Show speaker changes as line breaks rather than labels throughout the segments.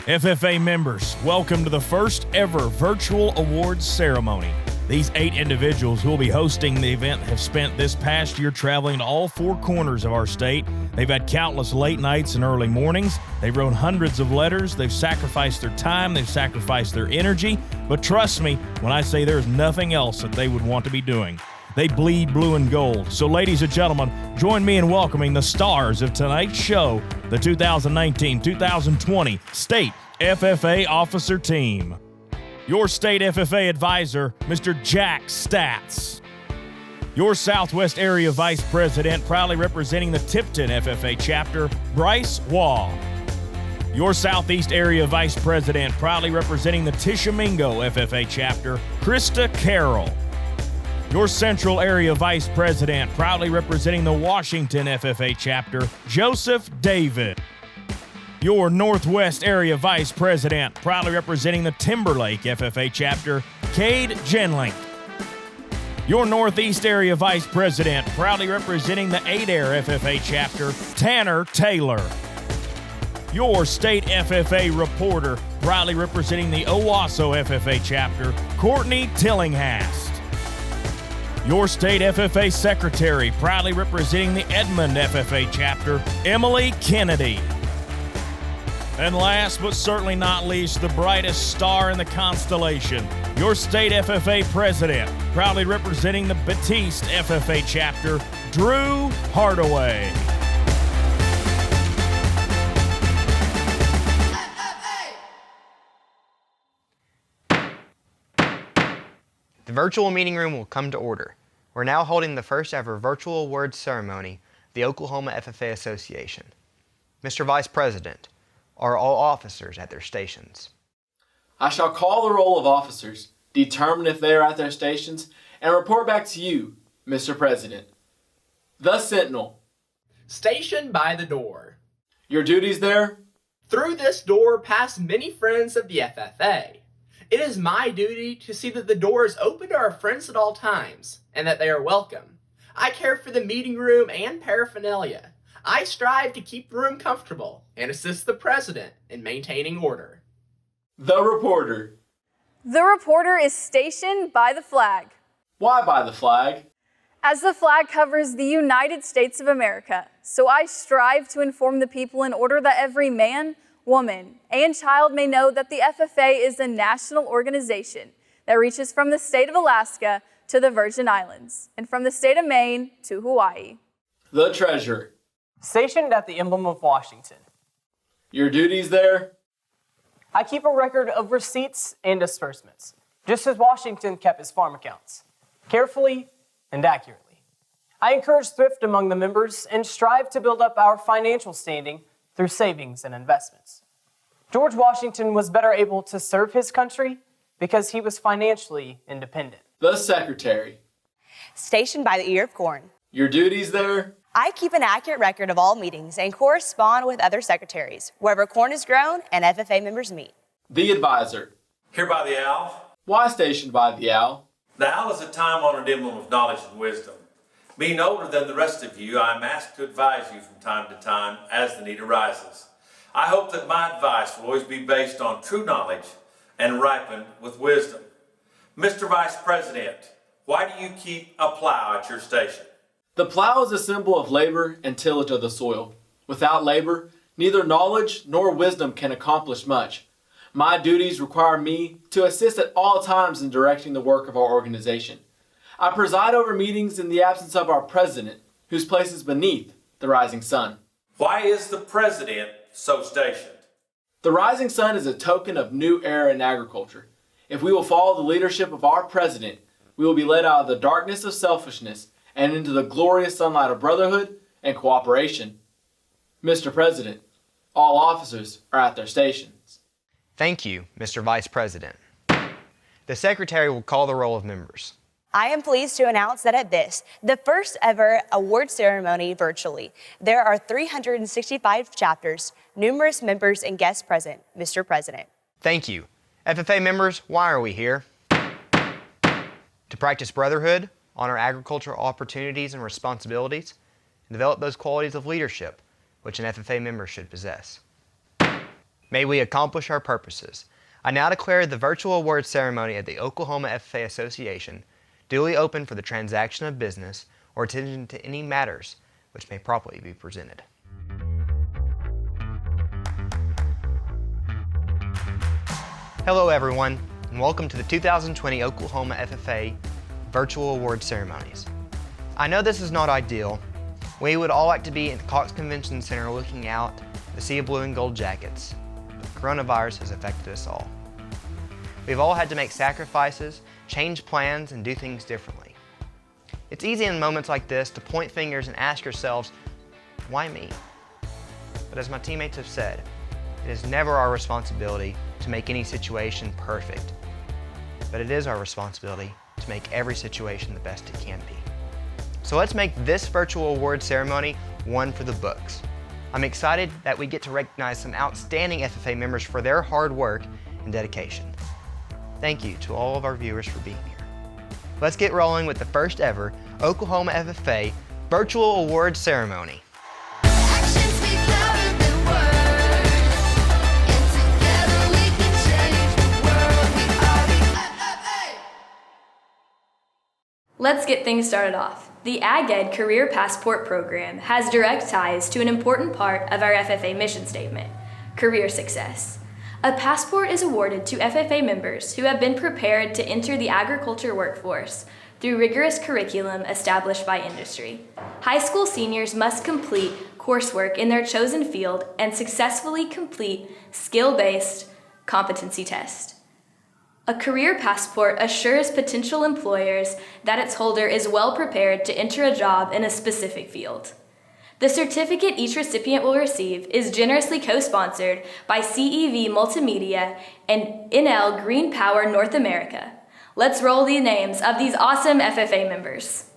FFA members, welcome to the first ever virtual awards ceremony. These 8 individuals who will be hosting the event have spent this past year traveling to all 4 corners of our state. They've had countless late nights and early mornings. They've wrote hundreds of letters. They've sacrificed their time. They've sacrificed their energy. But trust me when I say there's nothing else that they would want to be doing. They bleed blue and gold. So ladies and gentlemen, join me in welcoming the stars of tonight's show, the 2019-2020 State FFA Officer Team. Your State FFA Advisor, Mr. Jack Stats. Your Southwest Area Vice President, proudly representing the Tipton FFA Chapter, Bryce Waugh. Your Southeast Area Vice President, proudly representing the Tishomingo FFA Chapter, Krista Carroll. Your Central Area Vice President, proudly representing the Washington FFA Chapter, Joseph David. Your Northwest Area Vice President, proudly representing the Timberlake FFA Chapter, Cade Genlink. Your Northeast Area Vice President, proudly representing the Adair FFA Chapter, Tanner Taylor. Your State FFA Reporter, proudly representing the Owasso FFA Chapter, Courtney Tillinghast. Your State FFA Secretary, proudly representing the Edmond FFA Chapter, Emily Kennedy. And last but certainly not least, the brightest star in the constellation, your State FFA President, proudly representing the Batiste FFA Chapter, Drew Hardaway.
The virtual meeting room will come to order. We're now holding the first ever virtual awards ceremony of the Oklahoma FFA Association. Mr. Vice President, are all officers at their stations?
I shall call the roll of officers, determine if they are at their stations, and report back to you, Mr. President. The Sentinel.
Stationed by the door.
Your duties there?
Through this door pass many friends of the FFA. It is my duty to see that the door is open to our friends at all times, and that they are welcome. I care for the meeting room and paraphernalia. I strive to keep the room comfortable and assist the President in maintaining order.
The Reporter.
The reporter is stationed by the flag.
Why by the flag?
As the flag covers the United States of America, so I strive to inform the people in order that every man, woman, and child may know that the FFA is a national organization that reaches from the state of Alaska to the Virgin Islands, and from the state of Maine to Hawaii.
The Treasurer.
Stationed at the emblem of Washington.
Your duties there?
I keep a record of receipts and disbursements, just as Washington kept his farm accounts, carefully and accurately. I encourage thrift among the members and strive to build up our financial standing through savings and investments. George Washington was better able to serve his country because he was financially independent.
The Secretary.
Stationed by the ear of corn.
Your duties there?
I keep an accurate record of all meetings and correspond with other secretaries wherever corn is grown and FFA members meet.
The Advisor.
Here by the owl.
Why stationed by the owl?
The owl is a time-honored emblem of knowledge and wisdom. Being older than the rest of you, I am asked to advise you from time to time as the need arises. I hope that my advice will always be based on true knowledge and ripened with wisdom. Mr. Vice President, why do you keep a plow at your station?
The plow is a symbol of labor and tillage of the soil. Without labor, neither knowledge nor wisdom can accomplish much. My duties require me to assist at all times in directing the work of our organization. I preside over meetings in the absence of our president, whose place is beneath the rising sun.
Why is the president so stationed?
The rising sun is a token of new era in agriculture. If we will follow the leadership of our president, we will be led out of the darkness of selfishness and into the glorious sunlight of brotherhood and cooperation. Mr. President, all officers are at their stations.
Thank you, Mr. Vice President. The Secretary will call the roll of members.
I am pleased to announce that at this, the first ever award ceremony virtually, there are 365 chapters, numerous members and guests present, Mr. President.
Thank you. FFA members, why are we here? To practice brotherhood, honor agricultural opportunities and responsibilities, and develop those qualities of leadership which an FFA member should possess. May we accomplish our purposes. I now declare the virtual award ceremony at the Oklahoma FFA Association duly open for the transaction of business or attention to any matters which may properly be presented. Hello everyone, and welcome to the 2020 Oklahoma FFA Virtual Award Ceremonies. I know this is not ideal. We would all like to be in the Cox Convention Center looking out the sea of blue and gold jackets, but coronavirus has affected us all. We've all had to make sacrifices, change plans, and do things differently. It's easy in moments like this to point fingers and ask yourselves, why me? But as my teammates have said, it is never our responsibility to make any situation perfect, but it is our responsibility to make every situation the best it can be. So let's make this virtual award ceremony one for the books. I'm excited that we get to recognize some outstanding FFA members for their hard work and dedication. Thank you to all of our viewers for being here. Let's get rolling with the first ever Oklahoma FFA Virtual Award Ceremony.
Actions speak louder than words, and together we can change the world. We are the FFA.
Let's get things started off. The Ag Ed Career Passport Program has direct ties to an important part of our FFA mission statement, career success. A passport is awarded to FFA members who have been prepared to enter the agriculture workforce through rigorous curriculum established by industry. High school seniors must complete coursework in their chosen field and successfully complete skill-based competency tests. A career passport assures potential employers that its holder is well prepared to enter a job in a specific field. The certificate each recipient will receive is generously co-sponsored by CEV Multimedia and NL Green Power North America. Let's roll the names of these awesome FFA members.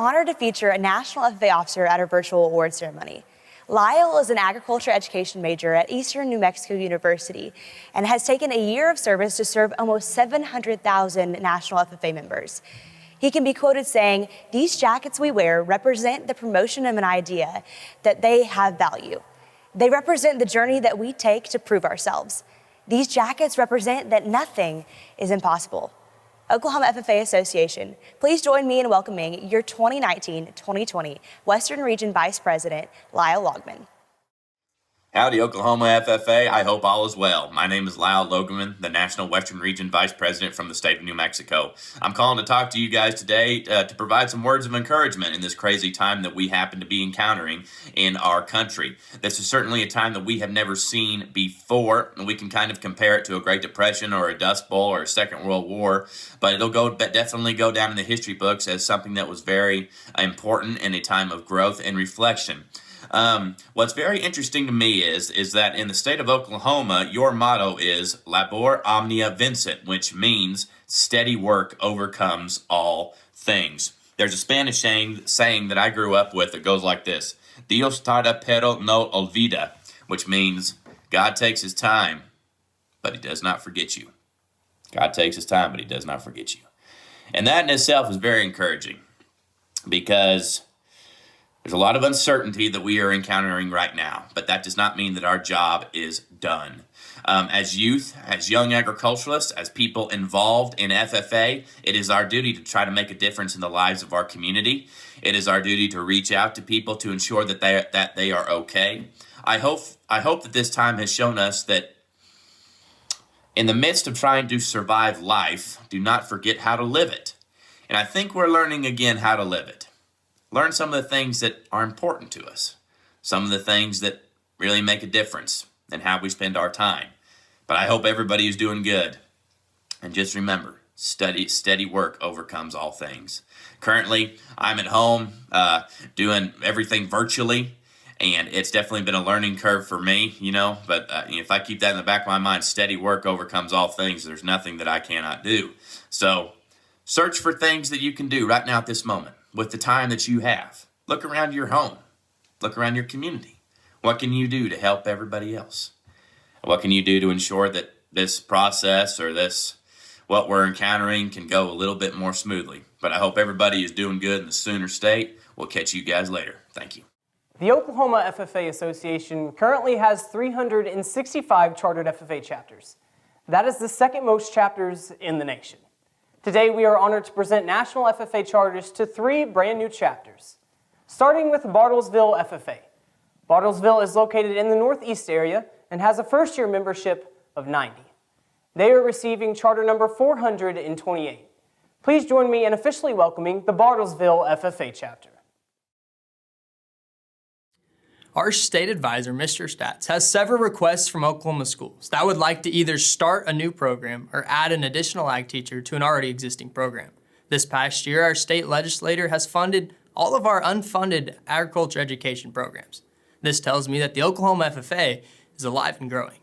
honored to feature a National FFA officer at our virtual award ceremony. Lyle is an agriculture education major at Eastern New Mexico University and has taken a year of service to serve almost 700,000 National FFA members. He can be quoted saying, "These jackets we wear represent the promotion of an idea that they have value. They represent the journey that we take to prove ourselves. These jackets represent that nothing is impossible." Oklahoma FFA Association, please join me in welcoming your 2019-2020 Western Region Vice President, Lyle Logman.
Howdy, Oklahoma FFA. I hope all is well. My name is Lyle Logeman, the National Western Region Vice President from the state of New Mexico. I'm calling to talk to you guys today to provide some words of encouragement in this crazy time that we happen to be encountering in our country. This is certainly a time that we have never seen before, and we can kind of compare it to a Great Depression or a Dust Bowl or a Second World War, but it'll definitely go down in the history books as something that was very important in a time of growth and reflection. What's very interesting to me is that in the state of Oklahoma, your motto is Labor Omnia Vincit, which means steady work overcomes all things. There's a Spanish saying that I grew up with that goes like this: Dios tarda pero no olvida, which means God takes his time, but he does not forget you. God takes his time, but he does not forget you. And that in itself is very encouraging because there's a lot of uncertainty that we are encountering right now, but that does not mean that our job is done. As youth, as young agriculturalists, as people involved in FFA, it is our duty to try to make a difference in the lives of our community. It is our duty to reach out to people to ensure that they are okay. I hope that this time has shown us that in the midst of trying to survive life, do not forget how to live it. And I think we're learning again how to live it. Learn some of the things that are important to us, some of the things that really make a difference in how we spend our time. But I hope everybody is doing good. And just remember, steady work overcomes all things. Currently, I'm at home doing everything virtually, and it's definitely been a learning curve for me, but if I keep that in the back of my mind, steady work overcomes all things. There's nothing that I cannot do. So search for things that you can do right now at this moment. With the time that you have, look around your home, look around your community. What can you do to help everybody else? What can you do to ensure that this process or what we're encountering can go a little bit more smoothly? But I hope everybody is doing good in the Sooner State. We'll catch you guys later. Thank you.
The Oklahoma FFA Association currently has 365 chartered FFA chapters. That is the second most chapters in the nation. Today, we are honored to present National FFA charters to 3 brand new chapters. Starting with Bartlesville FFA. Bartlesville is located in the Northeast area and has a first-year membership of 90. They are receiving charter number 428. Please join me in officially welcoming the Bartlesville FFA chapter.
Our state advisor, Mr. Stats, has several requests from Oklahoma schools that would like to either start a new program or add an additional ag teacher to an already existing program. This past year, our state legislature has funded all of our unfunded agriculture education programs. This tells me that the Oklahoma FFA is alive and growing.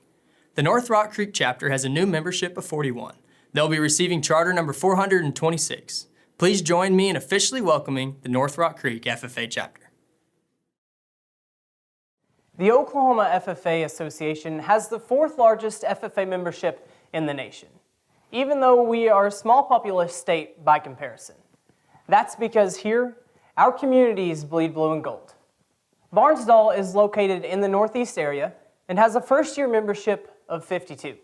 The North Rock Creek chapter has a new membership of 41. They'll be receiving charter number 426. Please join me in officially welcoming the North Rock Creek FFA chapter.
The Oklahoma FFA Association has the 4th largest FFA membership in the nation, even though we are a small populous state by comparison. That's because here, our communities bleed blue and gold. Barnsdall is located in the Northeast area and has a first-year membership of 52.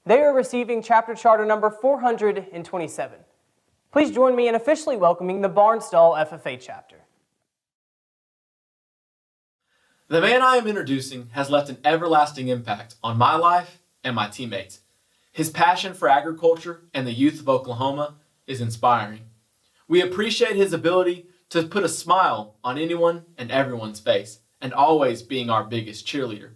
They are receiving chapter charter number 427. Please join me in officially welcoming the Barnsdall FFA chapter.
The man I am introducing has left an everlasting impact on my life and my teammates. His passion for agriculture and the youth of Oklahoma is inspiring. We appreciate his ability to put a smile on anyone and everyone's face, and always being our biggest cheerleader.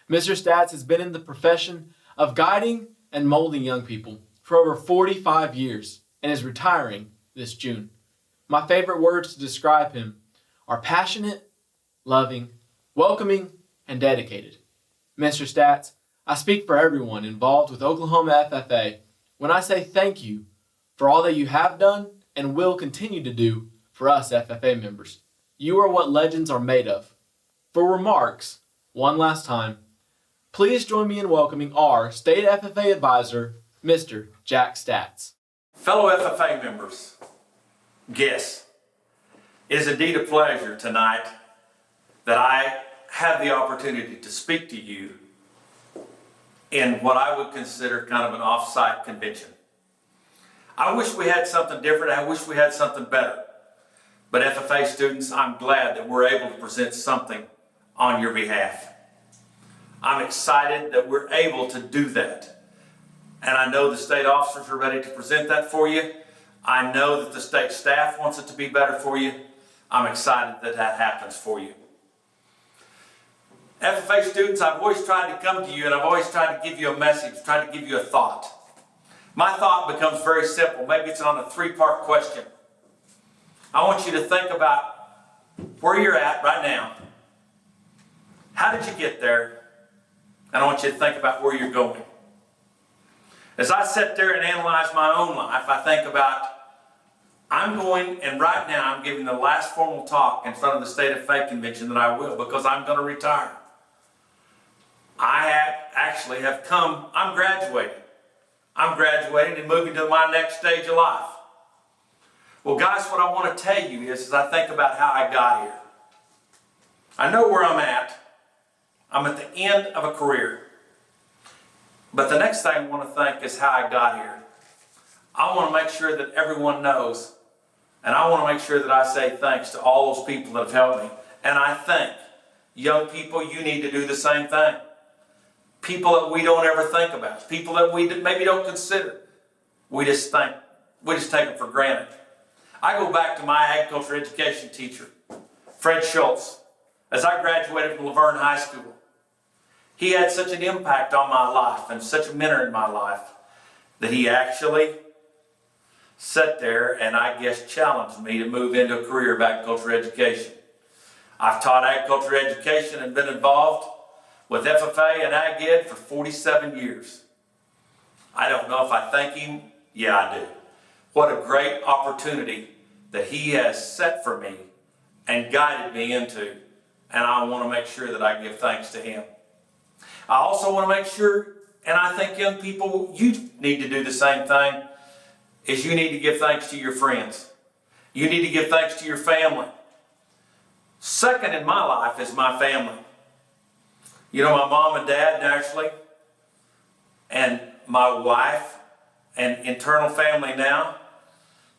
Mr. Stats has been in the profession of guiding and molding young people for over 45 years and is retiring this June. My favorite words to describe him are passionate, loving, welcoming, and dedicated. Mr. Stats, I speak for everyone involved with Oklahoma FFA when I say thank you for all that you have done and will continue to do for us FFA members. You are what legends are made of. For remarks, one last time, please join me in welcoming our State FFA Advisor, Mr. Jack Statz.
Fellow FFA members, guests, it is indeed a pleasure tonight that I have the opportunity to speak to you in what I would consider kind of an off-site convention. I wish we had something different. I wish we had something better. But FFA students, I'm glad that we're able to present something on your behalf. I'm excited that we're able to do that. And I know the state officers are ready to present that for you. I know that the state staff wants it to be better for you. I'm excited that that happens for you. FFA students, I've always tried to come to you and I've always tried to give you a message, tried to give you a thought. My thought becomes very simple. Maybe it's on a three-part question. I want you to think about where you're at right now. How did you get there? And I want you to think about where you're going. As I sit there and analyze my own life, I think about, I'm going, and right now I'm giving the last formal talk in front of the State FFA Convention that I will, because I'm going to retire. I'm graduating. I'm graduating and moving to my next stage of life. Well, guys, what I want to tell you is, as I think about how I got here, I know where I'm at. I'm at the end of a career. But the next thing I want to think is how I got here. I want to make sure that everyone knows, and I want to make sure that I say thanks to all those people that have helped me. And I think, young people, you need to do the same thing. People that we don't ever think about, people that we maybe don't consider. We just take them for granted. I go back to my agriculture education teacher, Fred Schultz, as I graduated from Laverne High School. He had such an impact on my life and such a mentor in my life that he actually sat there and I guess challenged me to move into a career of agriculture education. I've taught agriculture education and been involved with FFA and Ag Ed for 47 years. I don't know if I thank him. Yeah, I do. What a great opportunity that he has set for me and guided me into, and I want to make sure that I give thanks to him. I also want to make sure, and I think young people, you need to do the same thing, is you need to give thanks to your friends. You need to give thanks to your family. Second in my life is my family. You know, my mom and dad naturally, and my wife and internal family now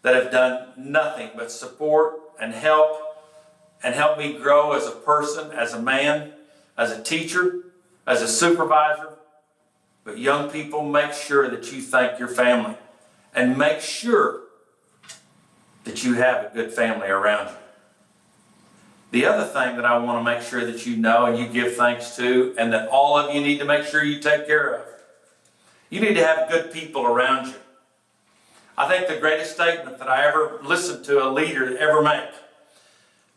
that have done nothing but support and help me grow as a person, as a man, as a teacher, as a supervisor. But young people, make sure that you thank your family and make sure that you have a good family around you. The other thing that I want to make sure that you know and you give thanks to, and that all of you need to make sure you take care of, you need to have good people around you. I think the greatest statement that I ever listened to a leader ever make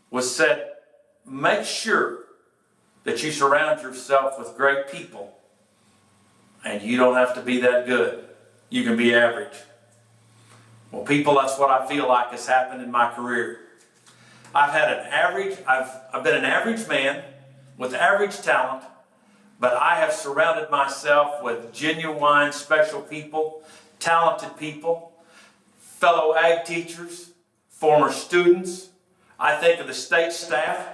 was said, make sure that you surround yourself with great people. And you don't have to be that good. You can be average. Well, people, that's what I feel like has happened in my career. I've been an average man with average talent, but I have surrounded myself with genuine special people, talented people, fellow ag teachers, former students. I think of the state staff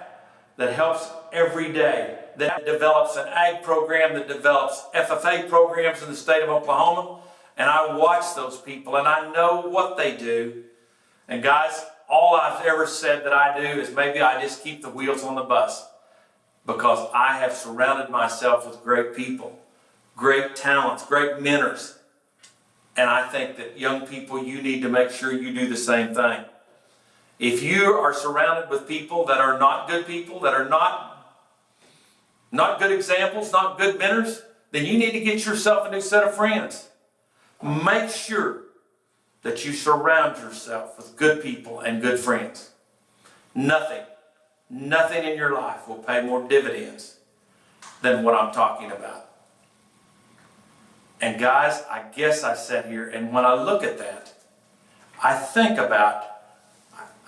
that helps every day, that develops an ag program, that develops FFA programs in the state of Oklahoma. And I watch those people and I know what they do. And guys, all I've ever said that I do is maybe I just keep the wheels on the bus, because I have surrounded myself with great people, great talents, great mentors. And I think that young people, you need to make sure you do the same thing. If you are surrounded with people that are not good people, that are not good examples, not good mentors, then you need to get yourself a new set of friends. Make sure that you surround yourself with good people and good friends. Nothing in your life will pay more dividends than what I'm talking about. And guys, I guess I sat here and when I look at that, I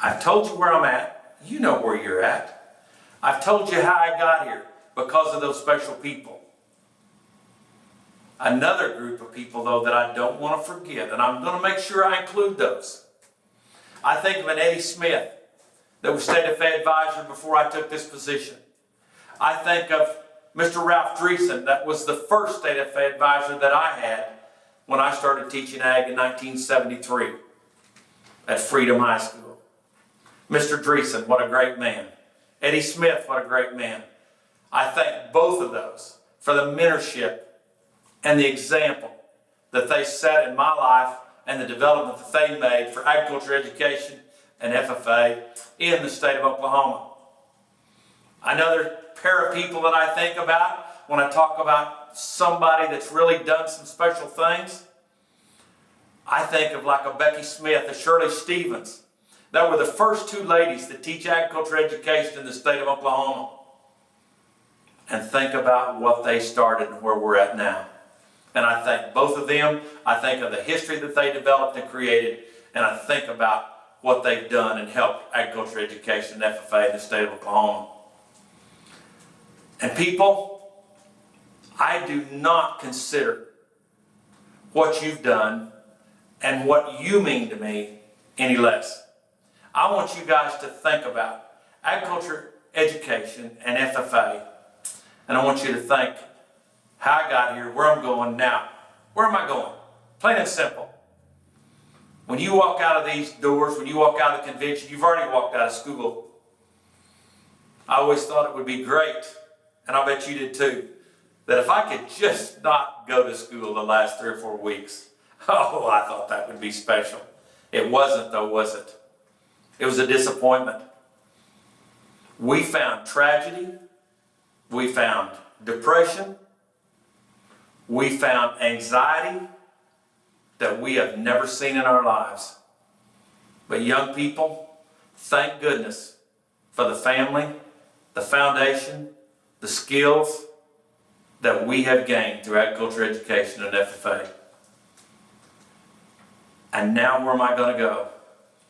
I've told you where I'm at. You know where you're at. I've told you how I got here because of those special people. Another group of people, though, that I don't want to forget, and I'm going to make sure I include those. I think of an Eddie Smith that was State FFA advisor before I took this position. I think of Mr. Ralph Dreesen, that was the first State FFA advisor that I had when I started teaching ag in 1973 at Freedom High School. Mr. Dreesen, what a great man. Eddie Smith, what a great man. I thank both of those for the mentorship and the example that they set in my life and the development that they made for agriculture education and FFA in the state of Oklahoma. Another pair of people that I think about when I talk about somebody that's really done some special things, I think of like a Becky Smith, a Shirley Stevens, that were the first two ladies to teach agriculture education in the state of Oklahoma. And think about what they started and where we're at now. And I thank both of them. I think of the history that they developed and created, and I think about what they've done and helped agriculture education and FFA in the state of Oklahoma. And people, I do not consider what you've done and what you mean to me any less. I want you guys to think about agriculture education and FFA, and I want you to think how I got here, where I'm going now. Where am I going? Plain and simple. When you walk out of these doors, when you walk out of the convention, you've already walked out of school. I always thought it would be great, and I bet you did too, that if I could just not go to school the last 3 or 4 weeks, oh, I thought that would be special. It wasn't though, was it? It was a disappointment. We found tragedy. We found depression. We found anxiety that we have never seen in our lives. But young people, thank goodness for the family, the foundation, the skills that we have gained through agriculture education and FFA. And now where am I going to go?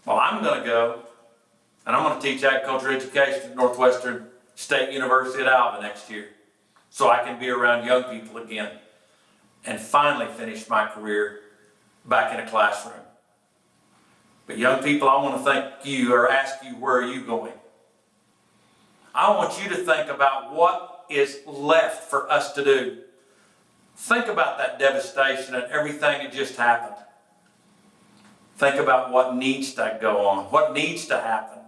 Well, I'm going to go and I'm going to teach agriculture education at Northwestern State University at Alva next year so I can be around young people again and finally finish my career back in a classroom. But young people, I want to thank you or ask you, where are you going? I want you to think about what is left for us to do. Think about that devastation and everything that just happened. Think about what needs to go on, what needs to happen.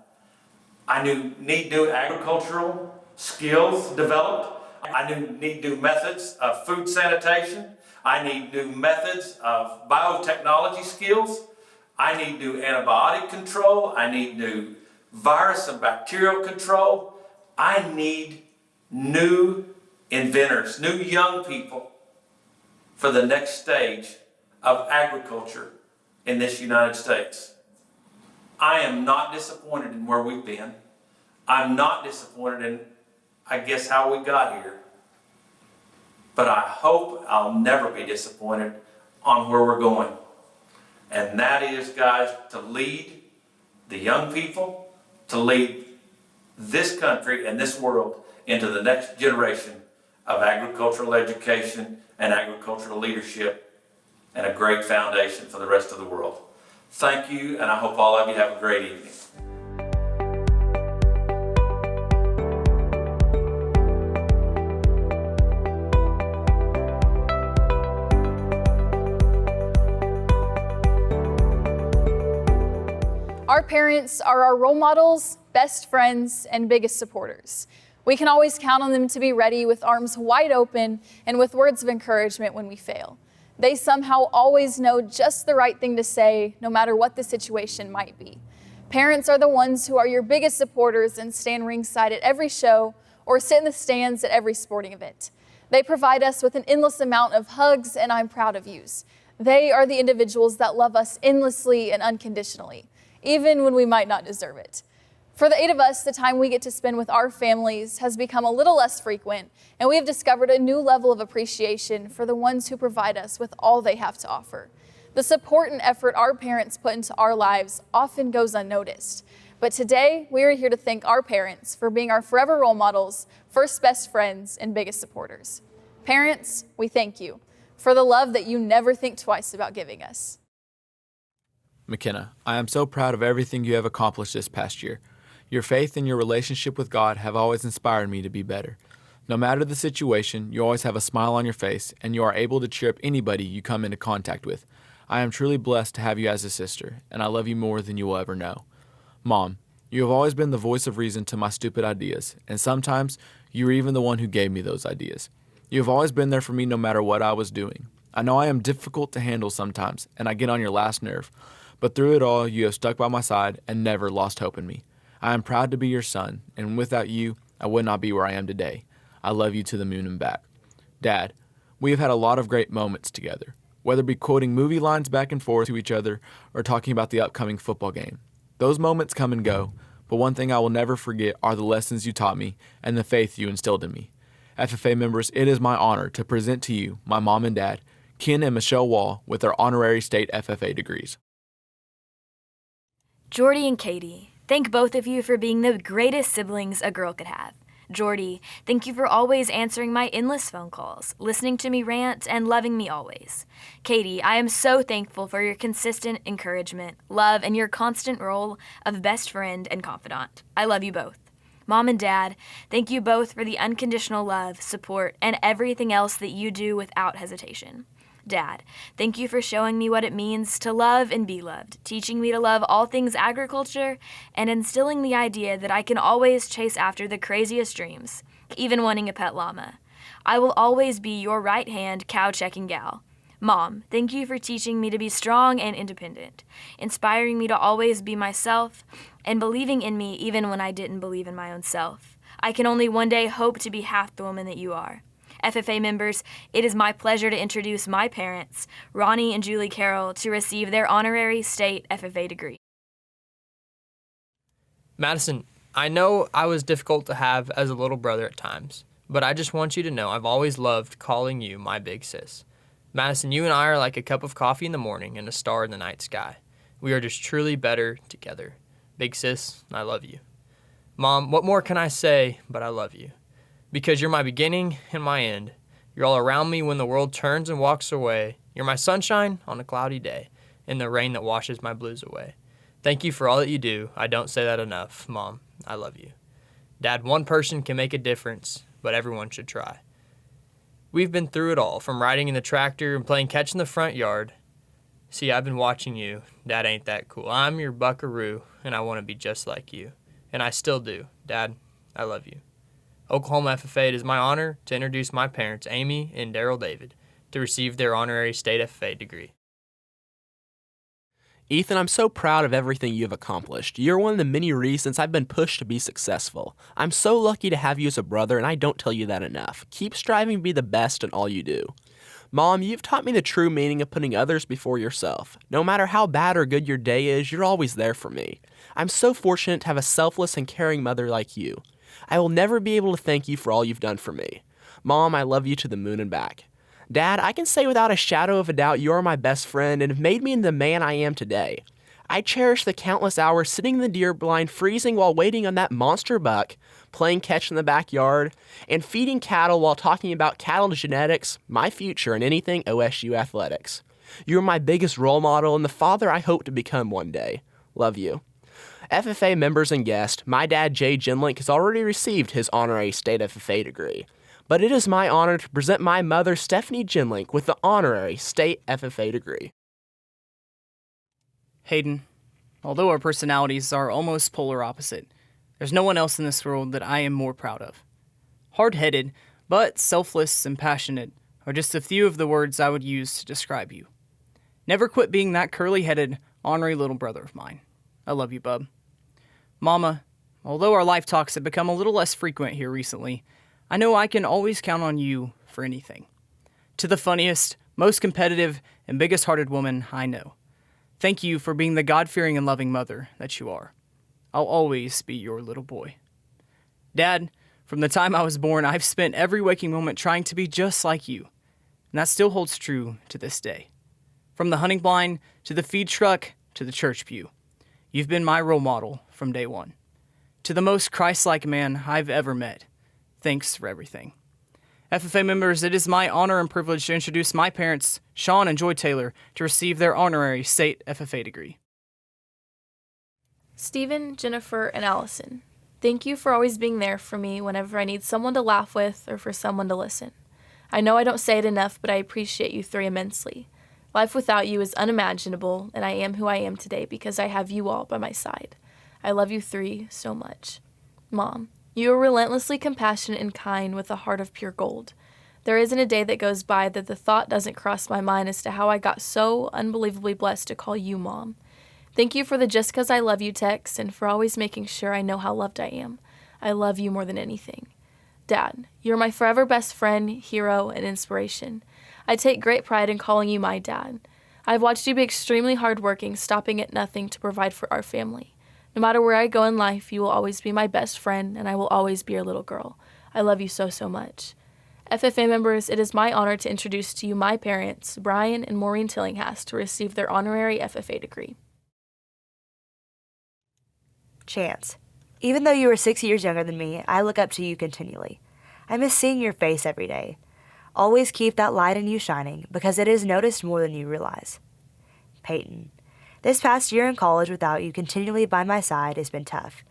I need new agricultural skills developed. I need new methods of food sanitation. I need new methods of biotechnology skills. I need new antibiotic control. I need new virus and bacterial control. I need new inventors, new young people for the next stage of agriculture in this United States. I am not disappointed in where we've been. I'm not disappointed in, I guess, how we got here. But I hope I'll never be disappointed on where we're going. And that is, guys, to lead the young people, to lead this country and this world into the next generation of agricultural education and agricultural leadership and a great foundation for the rest of the world. Thank you, and I hope all of you have a great evening.
Our parents are our role models, best friends, and biggest supporters. We can always count on them to be ready with arms wide open and with words of encouragement when we fail. They somehow always know just the right thing to say, no matter what the situation might be. Parents are the ones who are your biggest supporters and stand ringside at every show or sit in the stands at every sporting event. They provide us with an endless amount of hugs and I'm proud of yous. They are the individuals that love us endlessly and unconditionally, even when we might not deserve it. For the 8 of us, the time we get to spend with our families has become a little less frequent, and we have discovered a new level of appreciation for the ones who provide us with all they have to offer. The support and effort our parents put into our lives often goes unnoticed, But today, we are here to thank our parents for being our forever role models, first best friends, and biggest supporters. Parents, we thank you for the love that you never think twice about giving us.
McKenna, I am so proud of everything you have accomplished this past year. Your faith and your relationship with God have always inspired me to be better. No matter the situation, you always have a smile on your face, and you are able to cheer up anybody you come into contact with. I am truly blessed to have you as a sister, and I love you more than you will ever know. Mom, you have always been the voice of reason to my stupid ideas, and sometimes you were even the one who gave me those ideas. You have always been there for me no matter what I was doing. I know I am difficult to handle sometimes, and I get on your last nerve, but through it all, you have stuck by my side and never lost hope in me. I am proud to be your son, and without you, I would not be where I am today. I love you to the moon and back. Dad, we have had a lot of great moments together, whether it be quoting movie lines back and forth to each other or talking about the upcoming football game. Those moments come and go, but one thing I will never forget are the lessons you taught me and the faith you instilled in me. FFA members, it is my honor to present to you my mom and dad, Ken and Michelle Wall, with their honorary state FFA degrees.
Jordy and Katie, thank both of you for being the greatest siblings a girl could have. Jordy, thank you for always answering my endless phone calls, listening to me rant, and loving me always. Katie, I am so thankful for your consistent encouragement, love, and your constant role of best friend and confidant. I love you both. Mom and Dad, thank you both for the unconditional love, support, and everything else that you do without hesitation. Dad, thank you for showing me what it means to love and be loved, teaching me to love all things agriculture, and instilling the idea that I can always chase after the craziest dreams, even wanting a pet llama. I will always be your right-hand cow-checking gal. Mom, thank you for teaching me to be strong and independent, inspiring me to always be myself, and believing in me even when I didn't believe in my own self. I can only one day hope to be half the woman that you are. FFA members, it is my pleasure to introduce my parents, Ronnie and Julie Carroll, to receive their honorary state FFA degree.
Madison, I know I was difficult to have as a little brother at times, but I just want you to know I've always loved calling you my big sis. Madison, you and I are like a cup of coffee in the morning and a star in the night sky. We are just truly better together. Big sis, I love you. Mom, what more can I say but I love you? Because you're my beginning and my end. You're all around me when the world turns and walks away. You're my sunshine on a cloudy day and the rain that washes my blues away. Thank you for all that you do. I don't say that enough. Mom, I love you. Dad, one person can make a difference, but everyone should try. We've been through it all, from riding in the tractor and playing catch in the front yard. See, I've been watching you. Dad ain't that cool. I'm your buckaroo, and I want to be just like you. And I still do. Dad, I love you. Oklahoma FFA, it is my honor to introduce my parents, Amy and Daryl David, to receive their honorary state FFA degree.
Ethan, I'm so proud of everything you have accomplished. You're one of the many reasons I've been pushed to be successful. I'm so lucky to have you as a brother, and I don't tell you that enough. Keep striving to be the best in all you do. Mom, you've taught me the true meaning of putting others before yourself. No matter how bad or good your day is, you're always there for me. I'm so fortunate to have a selfless and caring mother like you. I will never be able to thank you for all you've done for me. Mom, I love you to the moon and back. Dad, I can say without a shadow of a doubt you are my best friend and have made me the man I am today. I cherish the countless hours sitting in the deer blind, freezing while waiting on that monster buck, playing catch in the backyard, and feeding cattle while talking about cattle genetics, my future, and anything OSU athletics. You are my biggest role model and the father I hope to become one day. Love you. FFA members and guests, my dad Jay Genlink has already received his honorary state FFA degree, but it is my honor to present my mother Stephanie Genlink with the honorary state FFA degree.
Hayden, although our personalities are almost polar opposite, there's no one else in this world that I am more proud of. Hard-headed, but selfless and passionate are just a few of the words I would use to describe you. Never quit being that curly-headed, ornery little brother of mine. I love you, bub. Mama, although our life talks have become a little less frequent here recently, I know I can always count on you for anything. To the funniest, most competitive, and biggest-hearted woman I know, thank you for being the God-fearing and loving mother that you are. I'll always be your little boy. Dad, from the time I was born, I've spent every waking moment trying to be just like you, and that still holds true to this day. From the hunting blind, to the feed truck, to the church pew, you've been my role model from day one. To the most Christ-like man I've ever met, thanks for everything. FFA members, it is my honor and privilege to introduce my parents, Sean and Joy Taylor, to receive their honorary state FFA degree.
Stephen, Jennifer, and Allison, thank you for always being there for me whenever I need someone to laugh with or for someone to listen. I know I don't say it enough, but I appreciate you three immensely. Life without you is unimaginable, and I am who I am today because I have you all by my side. I love you three so much. Mom, you are relentlessly compassionate and kind with a heart of pure gold. There isn't a day that goes by that the thought doesn't cross my mind as to how I got so unbelievably blessed to call you Mom. Thank you for the just 'cause I love you text and for always making sure I know how loved I am. I love you more than anything. Dad, you're my forever best friend, hero, and inspiration. I take great pride in calling you my dad. I've watched you be extremely hardworking, stopping at nothing to provide for our family. No matter where I go in life, you will always be my best friend, and I will always be your little girl. I love you so, so much. FFA members, it is my honor to introduce to you my parents, Brian and Maureen Tillinghast, to receive their honorary FFA degree.
Chance, even though you are 6 years younger than me, I look up to you continually. I miss seeing your face every day. Always keep that light in you shining, because it is noticed more than you realize. Peyton, this past year in college without you continually by my side has been tough.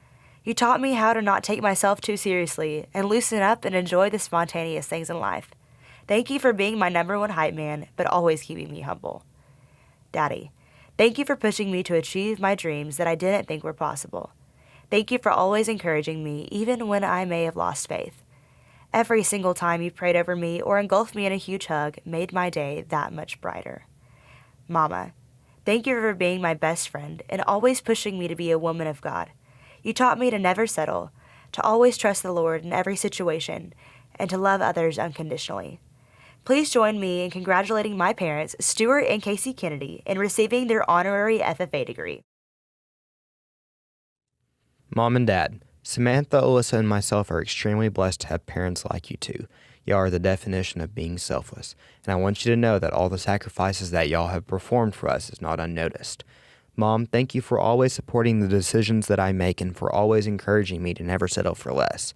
You taught me how to not take myself too seriously and loosen up and enjoy the spontaneous things in life. Thank you for being my #1 hype man, but always keeping me humble. Daddy, thank you for pushing me to achieve my dreams that I didn't think were possible. Thank you for always encouraging me, even when I may have lost faith. Every single time you prayed over me or engulfed me in a huge hug made my day that much brighter. Mama, thank you for being my best friend and always pushing me to be a woman of God. You taught me to never settle, to always trust the Lord in every situation, and to love others unconditionally. Please join me in congratulating my parents, Stuart and Casey Kennedy, in receiving their honorary FFA degree.
Mom and Dad, Samantha, Alyssa, and myself are extremely blessed to have parents like you two. Y'all are the definition of being selfless, and I want you to know that all the sacrifices that y'all have performed for us is not unnoticed. Mom, thank you for always supporting the decisions that I make and for always encouraging me to never settle for less.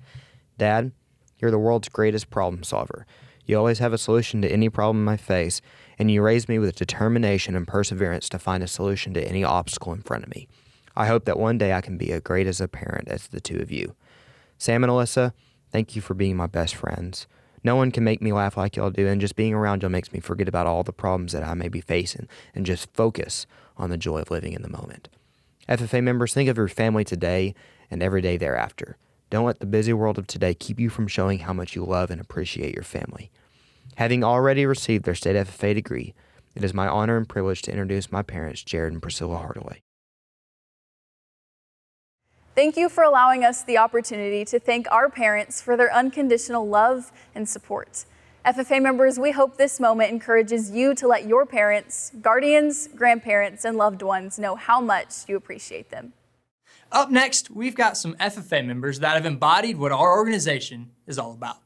Dad, you're the world's greatest problem solver. You always have a solution to any problem I face, and you raise me with determination and perseverance to find a solution to any obstacle in front of me. I hope that one day I can be as great as a parent as the two of you. Sam and Alyssa, thank you for being my best friends. No one can make me laugh like y'all do, and just being around y'all makes me forget about all the problems that I may be facing and just focus on the joy of living in the moment. FFA members, think of your family today and every day thereafter. Don't let the busy world of today keep you from showing how much you love and appreciate your family. Having already received their state FFA degree, it is my honor and privilege to introduce my parents, Jared and Priscilla Hardaway.
Thank you for allowing us the opportunity to thank our parents for their unconditional love and support. FFA members, we hope this moment encourages you to let your parents, guardians, grandparents, and loved ones know how much you appreciate them.
Up next, we've got some FFA members that have embodied what our organization is all about.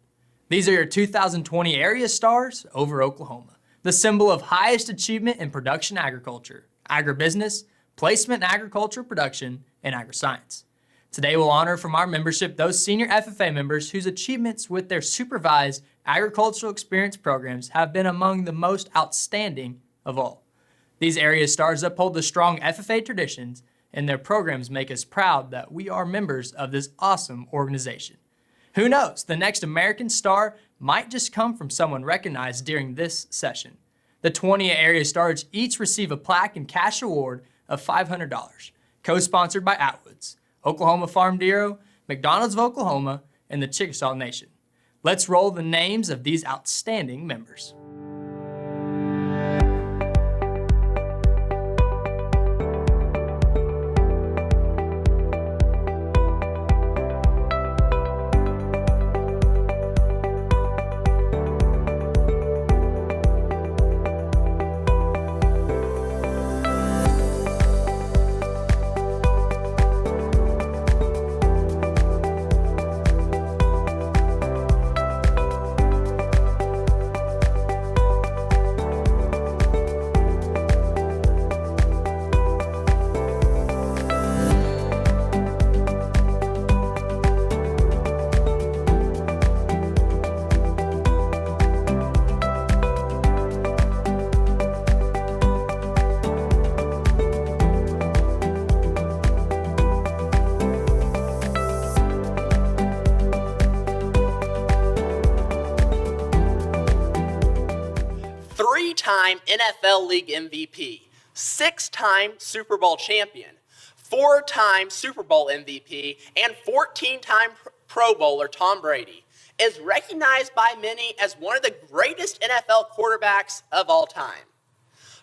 These are your 2020 Area Stars over Oklahoma, the symbol of highest achievement in production agriculture, agribusiness, placement in agriculture production, and agriscience. Today we'll honor from our membership those senior FFA members whose achievements with their supervised agricultural experience programs have been among the most outstanding of all. These Area Stars uphold the strong FFA traditions, and their programs make us proud that we are members of this awesome organization. Who knows, the next American Star might just come from someone recognized during this session. The 20 Area Stars each receive a plaque and cash award of $500, co-sponsored by Atwoods, Oklahoma Farm Bureau, McDonald's of Oklahoma, and the Chickasaw Nation. Let's roll the names of these outstanding members.
3-time NFL League MVP, 6-time Super Bowl champion, 4-time Super Bowl MVP, and 14-time Pro Bowler Tom Brady is recognized by many as one of the greatest NFL quarterbacks of all time.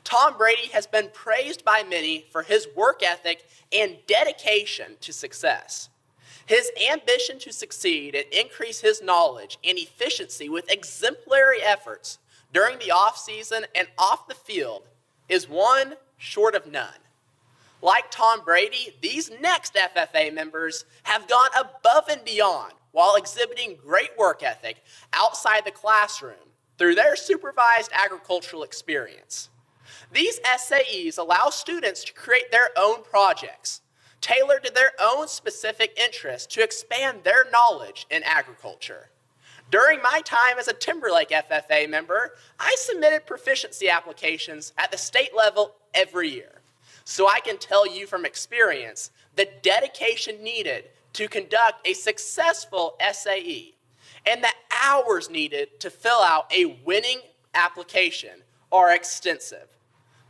Tom Brady has been praised by many for his work ethic and dedication to success. His ambition to succeed and increase his knowledge and efficiency with exemplary efforts during the offseason and off the field is one short of none. Like Tom Brady, these next FFA members have gone above and beyond while exhibiting great work ethic outside the classroom through their supervised agricultural experience. These SAEs allow students to create their own projects, tailored to their own specific interests to expand their knowledge in agriculture. During my time as a Timberlake FFA member, I submitted proficiency applications at the state level every year. So I can tell you from experience the dedication needed to conduct a successful SAE and the hours needed to fill out a winning application are extensive.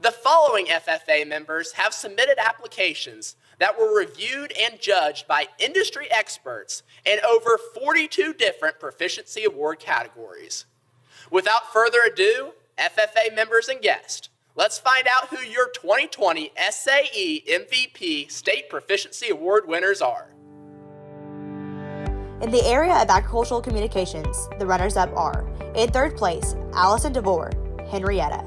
The following FFA members have submitted applications that were reviewed and judged by industry experts in over 42 different proficiency award categories. Without further ado, FFA members and guests, let's find out who your 2020 SAE MVP State Proficiency Award winners are.
In the area of agricultural communications, the runners-up are: in third place, Allison DeVore, Henrietta.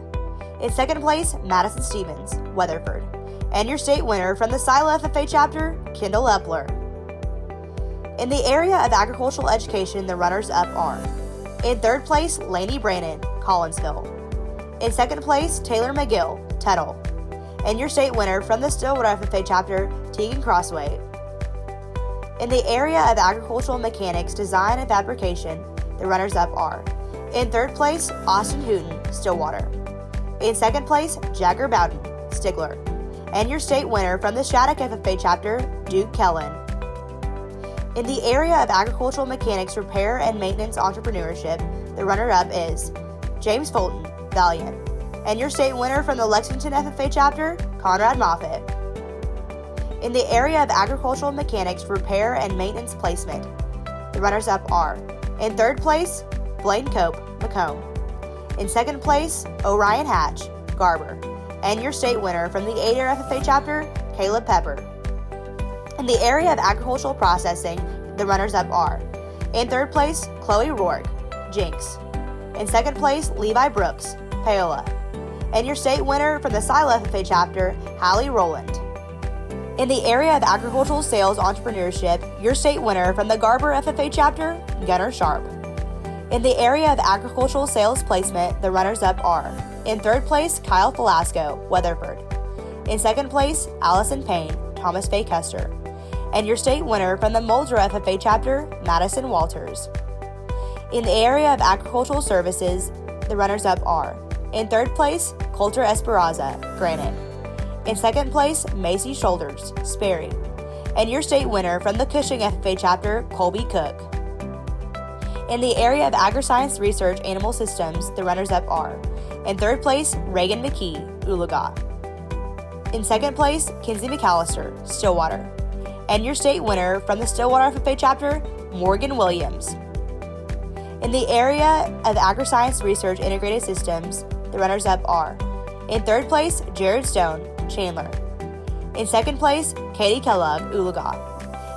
In second place, Madison Stevens, Weatherford. And your state winner from the Silo FFA chapter, Kendall Epler. In the area of agricultural education, the runners-up are: in third place, Lainey Brannon, Collinsville. In second place, Taylor McGill, Tuttle. And your state winner from the Stillwater FFA chapter, Tegan Crossway. In the area of agricultural mechanics, design, and fabrication, the runners-up are: in third place, Austin Hooten, Stillwater. In second place, Jagger Bowden, Stigler. And your state winner from the Shattuck FFA chapter, Duke Kellen. In the area of agricultural mechanics, repair, and maintenance entrepreneurship, the runner-up is James Fulton, Valiant. And your state winner from the Lexington FFA chapter, Conrad Moffitt. In the area of agricultural mechanics, repair, and maintenance placement, the runners-up are: in third place, Blaine Cope, Macomb. In second place, Orion Hatch, Garber. And your state winner from the Adair FFA chapter, Caleb Pepper. In the area of agricultural processing, the runners-up are: in third place, Chloe Rourke, Jinx. In second place, Levi Brooks, Paola. And your state winner from the Silo FFA chapter, Hallie Rowland. In the area of agricultural sales entrepreneurship, your state winner from the Garber FFA chapter, Gunnar Sharp. In the area of agricultural sales placement, the runners-up are: in third place, Kyle Velasco, Weatherford. In second place, Allison Payne, Thomas Fay Custer. And your state winner from the Muldrow FFA chapter, Madison Walters. In the area of agricultural services, the runners-up are: in third place, Coulter Esperanza, Granite. In second place, Macy Shoulders, Sperry. And your state winner from the Cushing FFA chapter, Colby Cook. In the area of agri-science research animal systems, the runners-up are: in third place, Reagan McKee, Oologah. In second place, Kinsey McAllister, Stillwater. And your state winner from the Stillwater FFA chapter, Morgan Williams. In the area of agri-science research integrated systems, the runners-up are: in third place, Jared Stone, Chandler. In second place, Katie Kellogg, Oologah.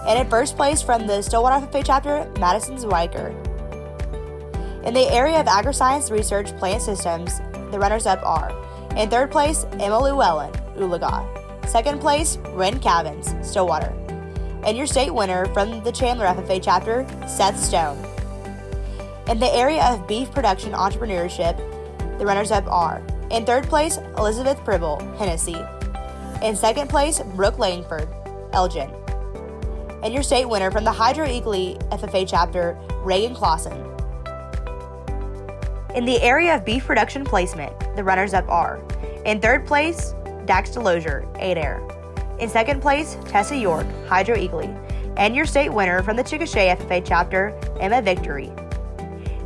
And in first place from the Stillwater FFA chapter, Madison Zwiker. In the area of agri-science research plant systems, the runners-up are: in third place, Emma Llewellyn, Oologah. Second place, Ren Cavins, Stillwater. And your state winner from the Chandler FFA chapter, Seth Stone. In the area of beef production entrepreneurship, the runners-up are: in third place, Elizabeth Pribble, Hennessy. In second place, Brooke Langford, Elgin. And your state winner from the Hydro Eagley FFA chapter, Reagan Clausen. In the area of beef production placement, the runners-up are: in third place, Dax Delozier, Adair. In second place, Tessa York, Hydro Eagley. And your state winner from the Chickasha FFA chapter, Emma Victory.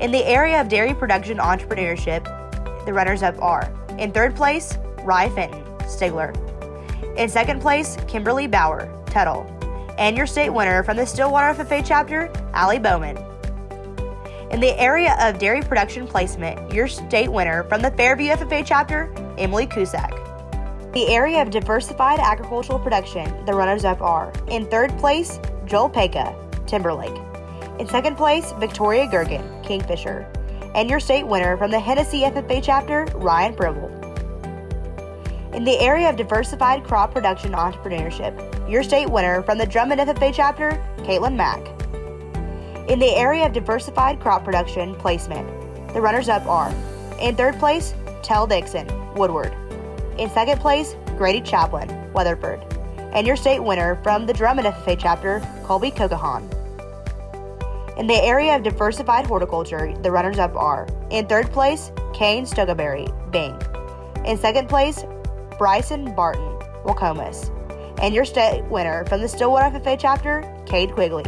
In the area of dairy production entrepreneurship, the runners-up are: in third place, Rye Fenton, Stigler. In second place, Kimberly Bauer, Tuttle. And your state winner from the Stillwater FFA chapter, Allie Bowman. In the area of dairy production placement, your state winner from the Fairview FFA chapter, Emily Cusack. The area of diversified agricultural production, the runners-up are: in third place, Joel Peka, Timberlake. In second place, Victoria Gergen, Kingfisher. And your state winner from the Hennessy FFA chapter, Ryan Bribble. In the area of diversified crop production entrepreneurship, your state winner from the Drummond FFA chapter, Caitlin Mack. In the area of diversified crop production placement, the runners-up are: in third place, Tell Dixon, Woodward. In second place, Grady Chaplin, Weatherford. And your state winner from the Drummond FFA chapter, Colby Cocahan. In the area of diversified horticulture, the runners-up are: in third place, Kane Stogaberry, Bing. In second place, Bryson Barton, Wacomas. And your state winner from the Stillwater FFA chapter, Cade Quigley.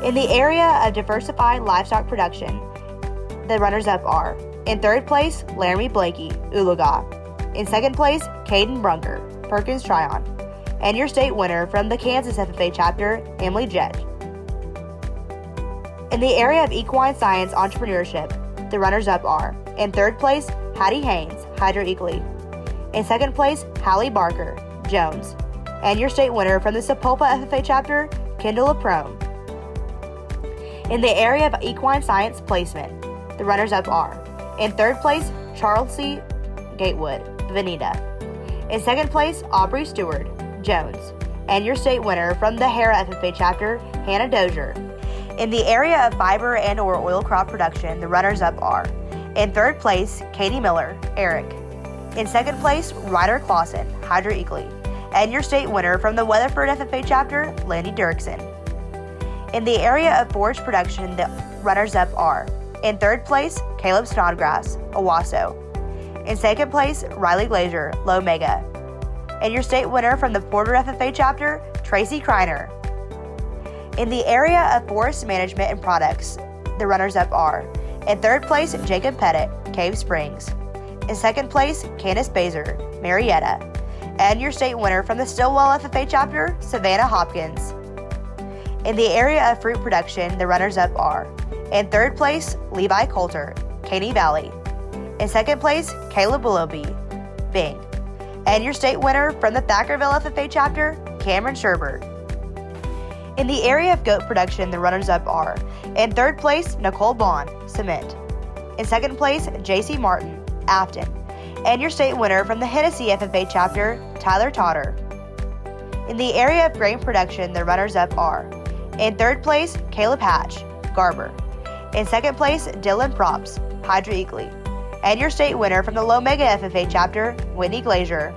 In the area of diversified livestock production, the runners-up are: in third place, Laramie Blakey, Oologah. In second place, Caden Brunker, Perkins Tryon. And your state winner from the Kansas FFA chapter, Emily Jett. In the area of equine science entrepreneurship, the runners-up are: in third place, Hattie Haynes, Hydra Eagley. In second place, Hallie Barker, Jones. And your state winner from the Sapulpa FFA chapter, Kendall Aprone. In the area of equine science placement, the runners-up are: in third place, Charles C. Gatewood, Veneta. In second place, Aubrey Stewart, Jones. And your state winner from the Hera FFA chapter, Hannah Dozier. In the area of fiber and or oil crop production, the runners-up are: in third place, Katie Miller, Eric. In second place, Ryder Clausen, Hydra Eagley. And your state winner from the Weatherford FFA chapter, Landy Dirksen. In the area of forage production, the runners-up are: in third place, Caleb Snodgrass, Owasso. In second place, Riley Glazier, Lomega. And your state winner from the Porter FFA chapter, Tracy Kreiner. In the area of forest management and products, the runners-up are: in third place, Jacob Pettit, Cave Springs. In second place, Candace Bazer, Marietta. And your state winner from the Stillwell FFA chapter, Savannah Hopkins. In the area of fruit production, the runners-up are: in third place, Levi Coulter, Caney Valley. In second place, Caleb Willoughby, Bing. And your state winner from the Thackerville FFA chapter, Cameron Sherbert. In the area of goat production, the runners-up are: in third place, Nicole Bond, Cement. In second place, J.C. Martin, Afton. And your state winner from the Hennessy FFA chapter, Tyler Totter. In the area of grain production, the runners-up are: in third place, Caleb Hatch, Garber. In second place, Dylan Props, Hydra Eagley. And your state winner from the Lomega FFA chapter, Whitney Glazier.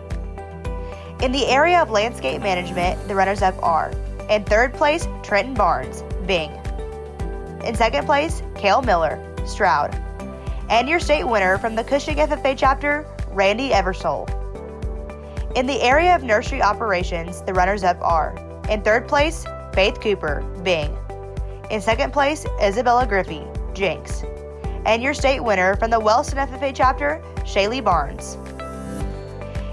In the area of landscape management, the runners-up are: in third place, Trenton Barnes, Bing. In second place, Cale Miller, Stroud. And your state winner from the Cushing FFA chapter, Randy Eversole. In the area of nursery operations, the runners-up are: in third place, Faith Cooper, Bing. In second place, Isabella Griffey, Jinx. And your state winner from the Wellston FFA chapter, Shaylee Barnes.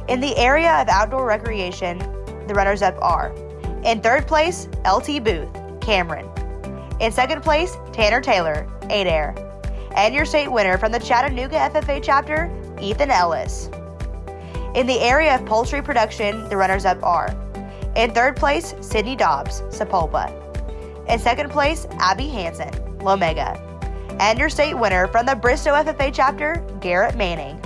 In the area of outdoor recreation, the runners-up are: in third place, LT Booth, Cameron. In second place, Tanner Taylor, Adair. And your state winner from the Chattanooga FFA chapter, Ethan Ellis. In the area of poultry production, the runners-up are: in third place, Sydney Dobbs, Sapulpa. In second place, Abby Hansen, Lomega. And your state winner from the Bristow FFA chapter, Garrett Manning.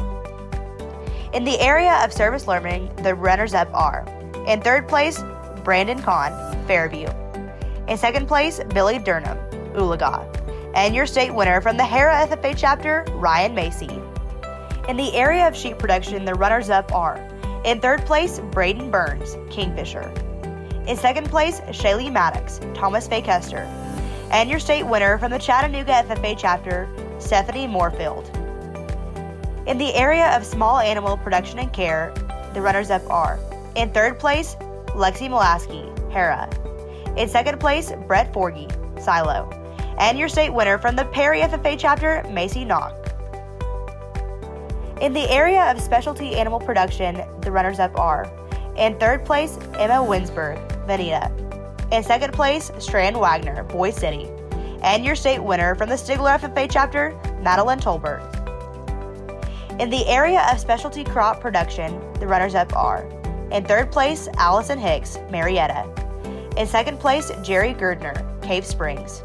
In the area of service learning, the runners-up are: in third place, Brandon Kahn, Fairview. In second place, Billy Durham, Oologah. And your state winner from the Hera FFA chapter, Ryan Macy. In the area of sheep production, the runners-up are: in third place, Braden Burns, Kingfisher. In second place, Shaylee Maddox, Thomas Fay Custer. And your state winner from the Chattanooga FFA chapter, Stephanie Moorfield. In the area of small animal production and care, the runners-up are: in third place, Lexi Mulaski, Hera. In second place, Brett Forgy, Silo. And your state winner from the Perry FFA chapter, Macy Knock. In the area of specialty animal production, the runners-up are: in third place, Emma Winsberg, Veneta. In second place, Strand Wagner, Boise City. And your state winner from the Stigler FFA chapter, Madeline Tolbert. In the area of specialty crop production, the runners-up are: in third place, Allison Hicks, Marietta. In second place, Jerry Girdner, Cave Springs.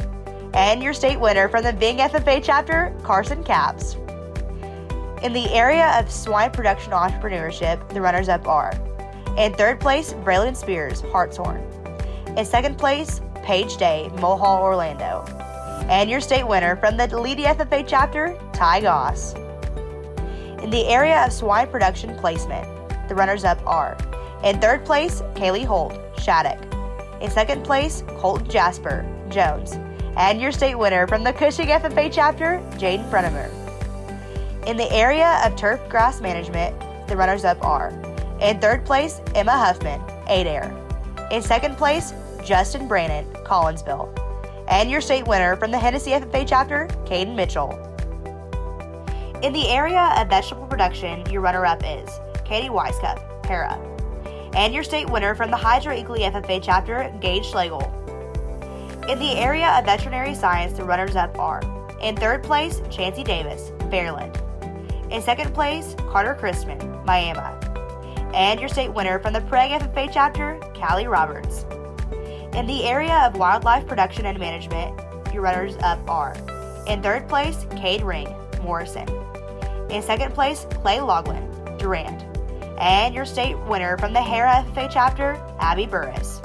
And your state winner from the Bing FFA chapter, Carson Capps. In the area of swine production entrepreneurship, the runners-up are: in third place, Braylon Spears, Hartshorn. In second place, Paige Day, Mulhall, Orlando. And your state winner from the Deleted FFA chapter, Ty Goss. In the area of swine production placement, the runners-up are: in third place, Kaylee Holt, Shattuck. In second place, Colton Jasper, Jones. And your state winner from the Cushing FFA chapter, Jaden Brennemer. In the area of turf grass management, the runners-up are: in third place, Emma Huffman, Adair. In second place, Justin Brannon, Collinsville. And your state winner from the Hennessy FFA chapter, Caden Mitchell. In the area of vegetable production, your runner-up is Katie Weiskup, Para. And your state winner from the Hydro Eagley FFA chapter, Gage Schlegel. In the area of veterinary science, the runners-up are: in third place, Chancey Davis, Fairland. In second place, Carter Christman, Miami. And your state winner from the Prague FFA chapter, Callie Roberts. In the area of wildlife production and management, your runners-up are: in third place, Cade Ring, Morrison. In second place, Clay Loughlin, Durant. And your state winner from the Hera FFA chapter, Abby Burris.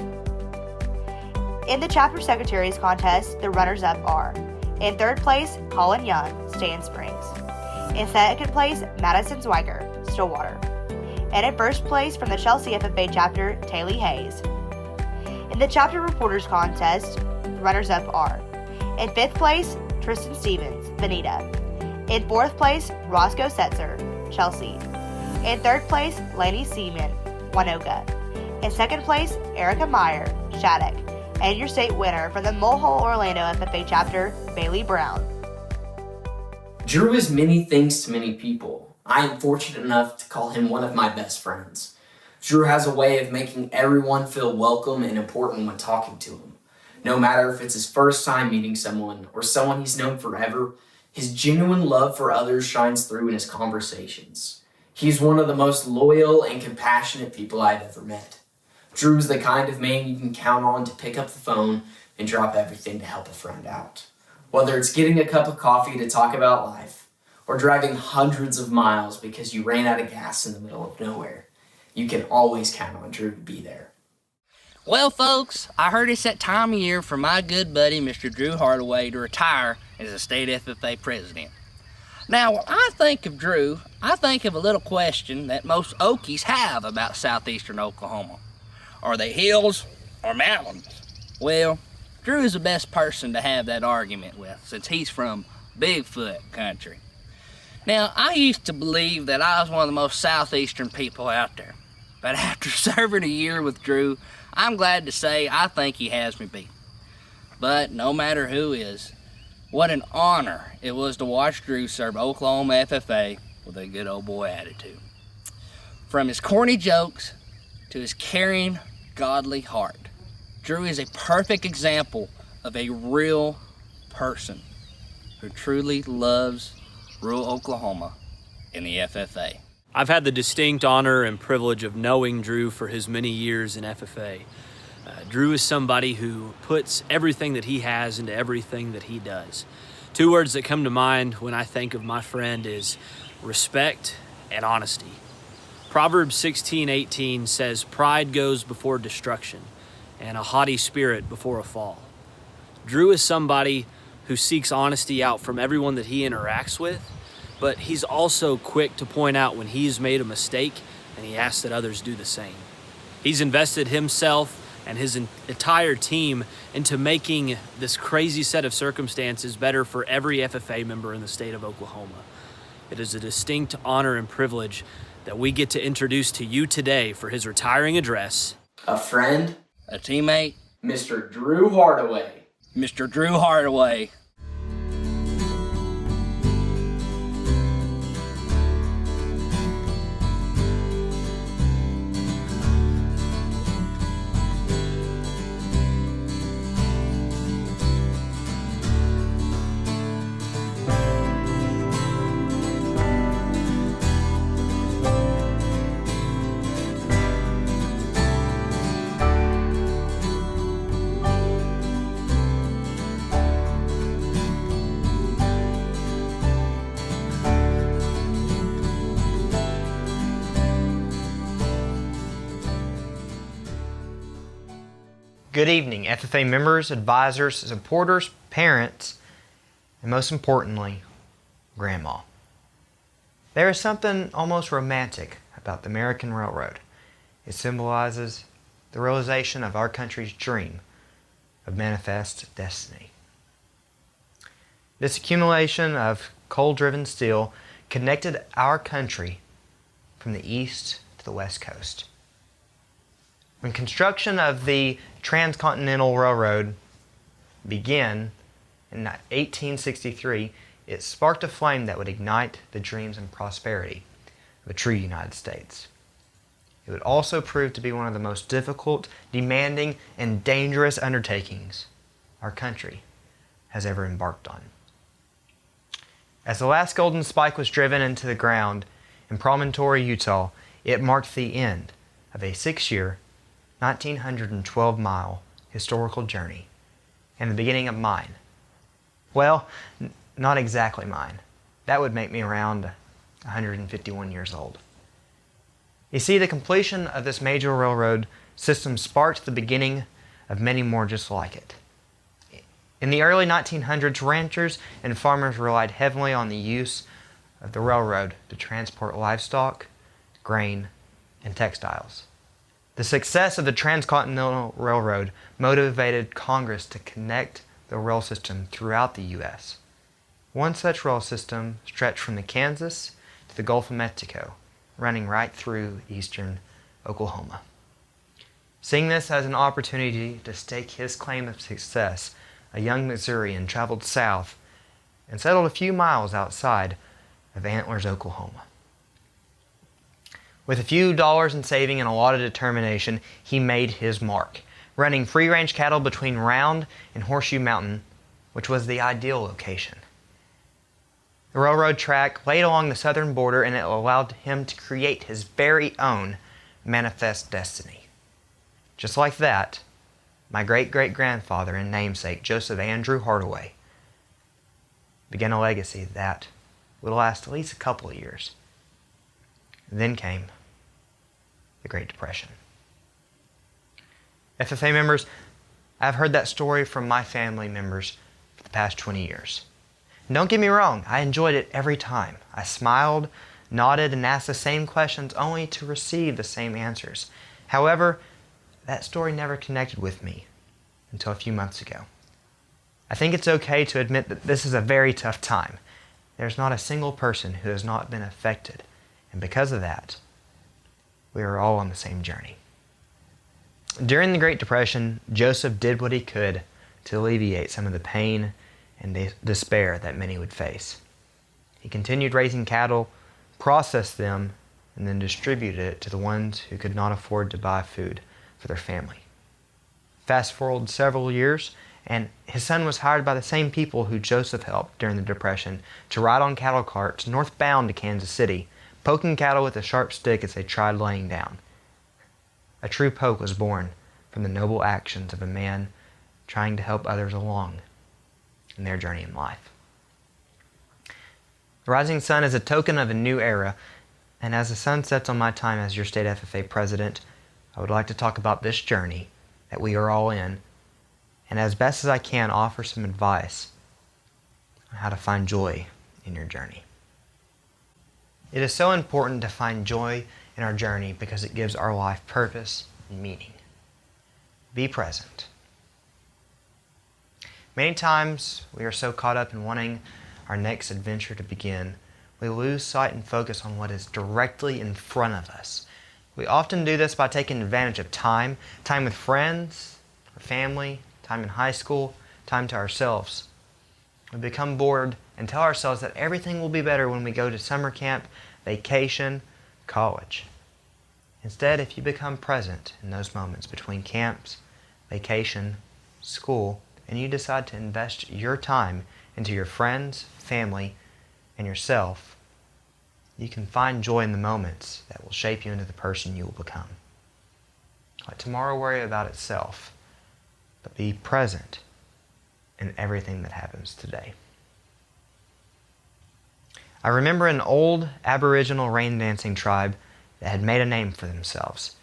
In the chapter secretaries contest, the runners-up are: in third place, Colin Young, Stand Springs. In second place, Madison Zwiger, Stillwater. And in first place from the Chelsea FFA chapter, Taylor Hayes. In the chapter reporters contest, the runners-up are: in fifth place, Tristan Stevens, Veneta. In fourth place, Roscoe Setzer, Chelsea. In third place, Laney Seaman, Wanoka. In second place, Erica Meyer, Shattuck. And your state winner from the Mulhall, Orlando FFA chapter, Bailey Brown.
Drew is many things to many people. I am fortunate enough to call him one of my best friends. Drew has a way of making everyone feel welcome and important when talking to him. No matter if it's his first time meeting someone or someone he's known forever, his genuine love for others shines through in his conversations. He's one of the most loyal and compassionate people I've ever met. Drew's the kind of man you can count on to pick up the phone and drop everything to help a friend out. Whether it's getting a cup of coffee to talk about life, or driving hundreds of miles because you ran out of gas in the middle of nowhere, you can always count on Drew to be there.
Well, folks, I heard it's that time of year for my good buddy, Mr. Drew Hardaway, to retire as a state FFA president. Now, when I think of Drew, I think of a little question that most Okies have about southeastern Oklahoma. Are they hills or mountains? Well, Drew is the best person to have that argument with, since he's from Bigfoot country. Now, I used to believe that I was one of the most southeastern people out there. But after serving a year with Drew, I'm glad to say I think he has me beat. But no matter who is, what an honor it was to watch Drew serve Oklahoma FFA with a good old boy attitude. From his corny jokes to his caring, godly heart, Drew is a perfect example of a real person who truly loves rural Oklahoma in the FFA.
I've had the distinct honor and privilege of knowing Drew for his many years in FFA. Drew is somebody who puts everything that he has into everything that he does. Two words that come to mind when I think of my friend is respect and honesty. Proverbs 16:18 says, "Pride goes before destruction, and a haughty spirit before a fall." Drew is somebody who seeks honesty out from everyone that he interacts with, but he's also quick to point out when he's made a mistake, and he asks that others do the same. He's invested himself and his entire team into making this crazy set of circumstances better for every FFA member in the state of Oklahoma. It is a distinct honor and privilege that we get to introduce to you today for his retiring address.
A friend,
a teammate,
Mr. Drew Hardaway.
Mr. Drew Hardaway.
Good evening, FFA members, advisors, supporters, parents, and most importantly, Grandma. There is something almost romantic about the American Railroad. It symbolizes the realization of our country's dream of manifest destiny. This accumulation of coal-driven steel connected our country from the east to the west coast. When construction of the Transcontinental Railroad began in 1863, it sparked a flame that would ignite the dreams and prosperity of a true United States. It would also prove to be one of the most difficult, demanding, and dangerous undertakings our country has ever embarked on. As the last golden spike was driven into the ground in Promontory, Utah, it marked the end of a 6-year, 1,912-mile historical journey and the beginning of mine. Well, not exactly mine. That would make me around 151 years old. You see, the completion of this major railroad system sparked the beginning of many more just like it. In the early 1900s, ranchers and farmers relied heavily on the use of the railroad to transport livestock, grain, and textiles. The success of the Transcontinental Railroad motivated Congress to connect the rail system throughout the U.S. One such rail system stretched from the Kansas to the Gulf of Mexico, running right through eastern Oklahoma. Seeing this as an opportunity to stake his claim of success, a young Missourian traveled south and settled a few miles outside of Antlers, Oklahoma. With a few dollars in saving and a lot of determination, he made his mark, running free-range cattle between Round and Horseshoe Mountain, which was the ideal location. The railroad track laid along the southern border, and it allowed him to create his very own manifest destiny. Just like that, my great-great-grandfather and namesake, Joseph Andrew Hardaway, began a legacy that would last at least a couple of years. And then came the Great Depression. FFA members, I've heard that story from my family members for the past 20 years. And don't get me wrong, I enjoyed it every time. I smiled, nodded, and asked the same questions only to receive the same answers. However, that story never connected with me until a few months ago. I think it's okay to admit that this is a very tough time. There's not a single person who has not been affected, and because of that, we are all on the same journey. During the Great Depression, Joseph did what he could to alleviate some of the pain and despair that many would face. He continued raising cattle, processed them, and then distributed it to the ones who could not afford to buy food for their family. Fast forward several years, and his son was hired by the same people who Joseph helped during the Depression to ride on cattle carts northbound to Kansas City, poking cattle with a sharp stick as they tried laying down. A true poke was born from the noble actions of a man trying to help others along in their journey in life. The rising sun is a token of a new era, and as the sun sets on my time as your state FFA president, I would like to talk about this journey that we are all in, and as best as I can offer some advice on how to find joy in your journey. It is so important to find joy in our journey because it gives our life purpose and meaning. Be present. Many times we are so caught up in wanting our next adventure to begin, we lose sight and focus on what is directly in front of us. We often do this by taking advantage of time with friends, or family, time in high school, time to ourselves. We become bored and tell ourselves that everything will be better when we go to summer camp, vacation, college. Instead, if you become present in those moments between camps, vacation, school, and you decide to invest your time into your friends, family, and yourself, you can find joy in the moments that will shape you into the person you will become. Let tomorrow worry about itself, but be present in everything that happens today. I remember an old Aboriginal rain dancing tribe that had made a name for themselves.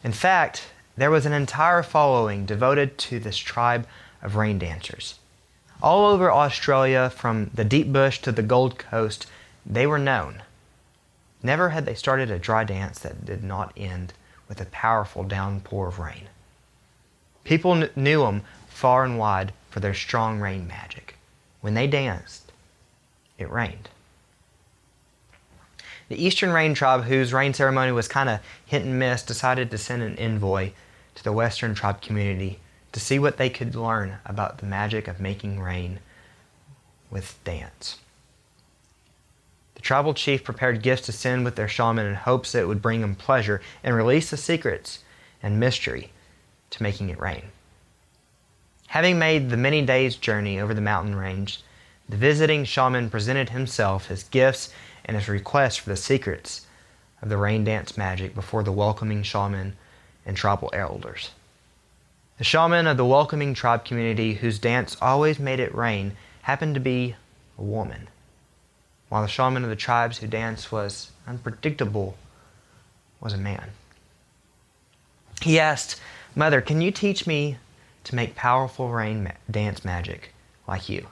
In fact, there was an entire following devoted to this tribe of rain dancers. All over Australia, from the deep bush to the Gold Coast, they were known. Never had they started a dry dance that did not end with a powerful downpour of rain. People knew them far and wide for their strong rain magic. When they danced, it rained. The Eastern Rain Tribe, whose rain ceremony was kind of hit and miss, decided to send an envoy to the Western Tribe community to see what they could learn about the magic of making rain with dance. The tribal chief prepared gifts to send with their shaman in hopes that it would bring them pleasure and release the secrets and mystery to making it rain. Having made the many days' journey over the mountain range, the visiting shaman presented himself, his gifts, and his request for the secrets of the rain dance magic before the welcoming shaman and tribal elders. The shaman of the welcoming tribe community, whose dance always made it rain, happened to be a woman, while the shaman of the tribes whose dance was unpredictable was a man. He asked, "Mother, can you teach me to make powerful rain dance magic like you?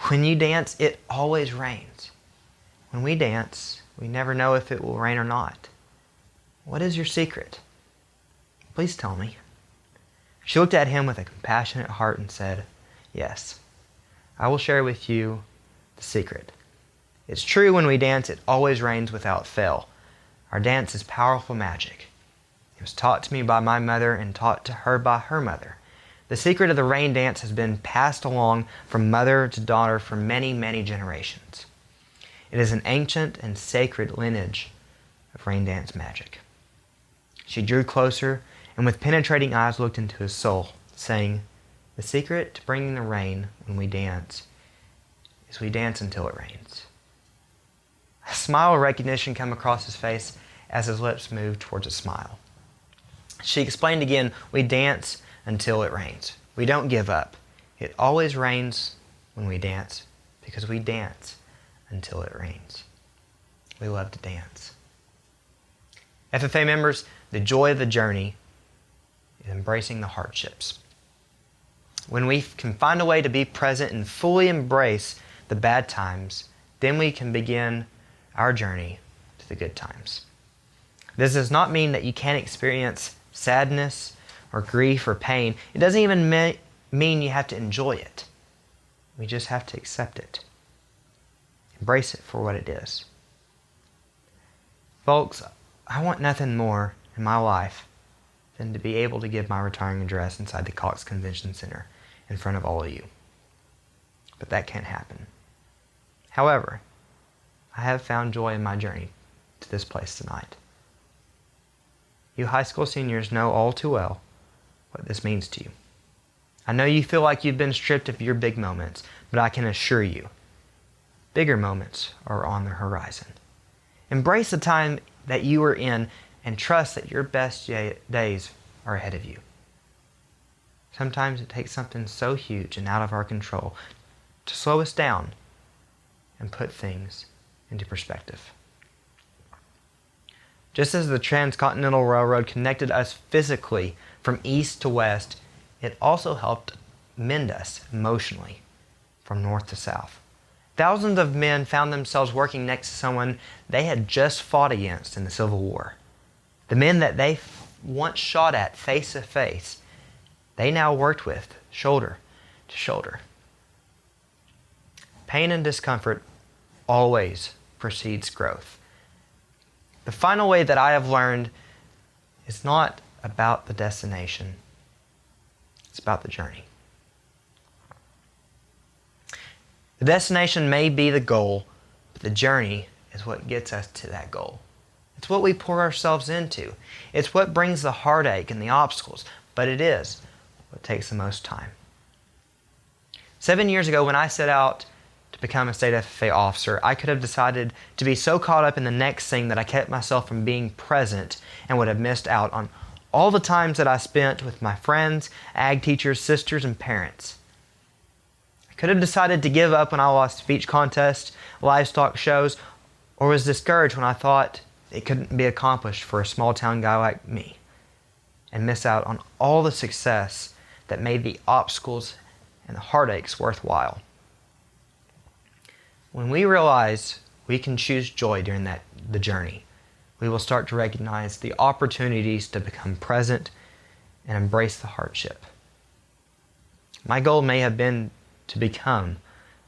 When you dance, it always rains. When we dance, we never know if it will rain or not. What is your secret? Please tell me." She looked at him with a compassionate heart and said, "Yes, I will share with you the secret. It's true, when we dance, it always rains without fail. Our dance is powerful magic. It was taught to me by my mother and taught to her by her mother. The secret of the rain dance has been passed along from mother to daughter for many, many generations. It is an ancient and sacred lineage of rain dance magic." She drew closer and with penetrating eyes looked into his soul, saying, "The secret to bringing the rain when we dance is we dance until it rains." A smile of recognition came across his face as his lips moved towards a smile. She explained again, "We dance until it rains. We don't give up. It always rains when we dance because we dance until it rains. We love to dance." FFA members, the joy of the journey is embracing the hardships. When we can find a way to be present and fully embrace the bad times, then we can begin our journey to the good times. This does not mean that you can't experience sadness or grief or pain. It doesn't even mean you have to enjoy it. We just have to accept it. Embrace it for what it is. Folks, I want nothing more in my life than to be able to give my retiring address inside the Cox Convention Center in front of all of you. But that can't happen. However, I have found joy in my journey to this place tonight. You high school seniors know all too well what this means to you. I know you feel like you've been stripped of your big moments, but I can assure you, bigger moments are on the horizon. Embrace the time that you are in and trust that your best days are ahead of you. Sometimes it takes something so huge and out of our control to slow us down and put things into perspective. Just as the Transcontinental Railroad connected us physically from east to west, it also helped mend us emotionally from north to south. Thousands of men found themselves working next to someone they had just fought against in the Civil War. The men that they once shot at face to face, they now worked with shoulder to shoulder. Pain and discomfort always precedes growth. The final way that I have learned is not about the destination, it's about the journey. The destination may be the goal, but the journey is what gets us to that goal. It's what we pour ourselves into. It's what brings the heartache and the obstacles, but it is what takes the most time. 7 years ago, when I set out to become a state FFA officer, I could have decided to be so caught up in the next thing that I kept myself from being present and would have missed out on all the times that I spent with my friends, ag teachers, sisters, and parents. I could have decided to give up when I lost speech contests, livestock shows, or was discouraged when I thought it couldn't be accomplished for a small town guy like me. and miss out on all the success that made the obstacles and the heartaches worthwhile. When we realize we can choose joy during the journey, we will start to recognize the opportunities to become present and embrace the hardship. My goal may have been to become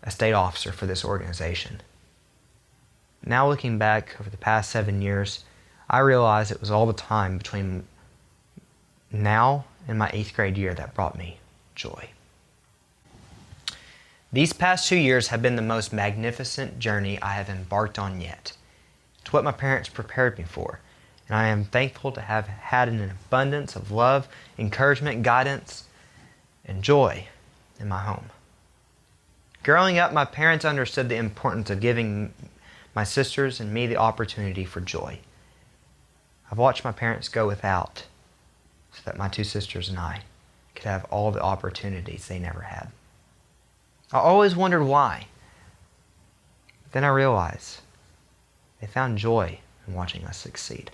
a state officer for this organization. Now looking back over the past 7 years, I realize it was all the time between now and my 8th grade year that brought me joy. These past 2 years have been the most magnificent journey I have embarked on yet. It's what my parents prepared me for, and I am thankful to have had an abundance of love, encouragement, guidance, and joy in my home. Growing up, my parents understood the importance of giving my sisters and me the opportunity for joy. I've watched my parents go without so that my 2 sisters and I could have all the opportunities they never had. I always wondered why. Then I realized they found joy in watching us succeed.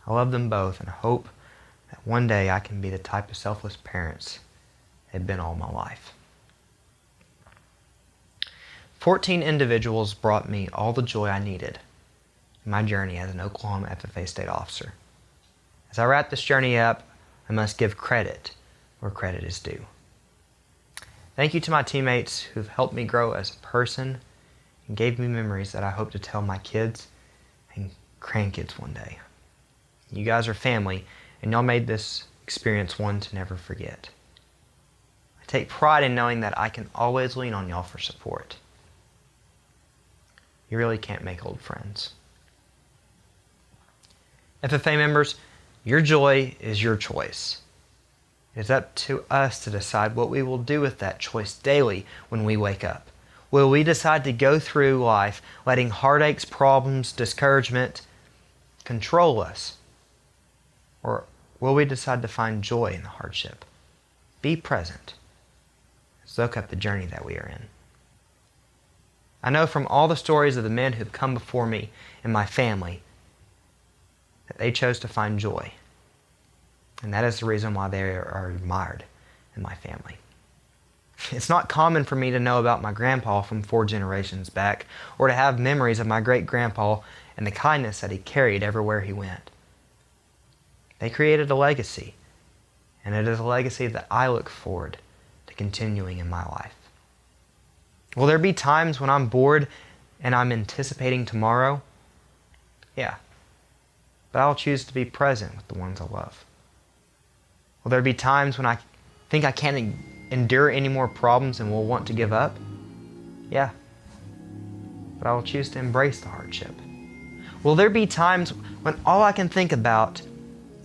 I love them both and hope that one day I can be the type of selfless parents they've been all my life. 14 individuals brought me all the joy I needed in my journey as an Oklahoma FFA state officer. As I wrap this journey up, I must give credit where credit is due. Thank you to my teammates who've helped me grow as a person and gave me memories that I hope to tell my kids and grandkids one day. You guys are family, and y'all made this experience one to never forget. I take pride in knowing that I can always lean on y'all for support. You really can't make old friends. FFA members, your joy is your choice. It is up to us to decide what we will do with that choice daily when we wake up. Will we decide to go through life letting heartaches, problems, discouragement control us? Or will we decide to find joy in the hardship? Be present. Soak up the journey that we are in. I know from all the stories of the men who've come before me and my family that they chose to find joy. And that is the reason why they are admired in my family. It's not common for me to know about my grandpa from 4 generations back, or to have memories of my great-grandpa and the kindness that he carried everywhere he went. They created a legacy, and it is a legacy that I look forward to continuing in my life. Will there be times when I'm bored and I'm anticipating tomorrow? Yeah. But I'll choose to be present with the ones I love. Will there be times when I think I can't endure any more problems and will want to give up? Yeah. But I will choose to embrace the hardship. Will there be times when all I can think about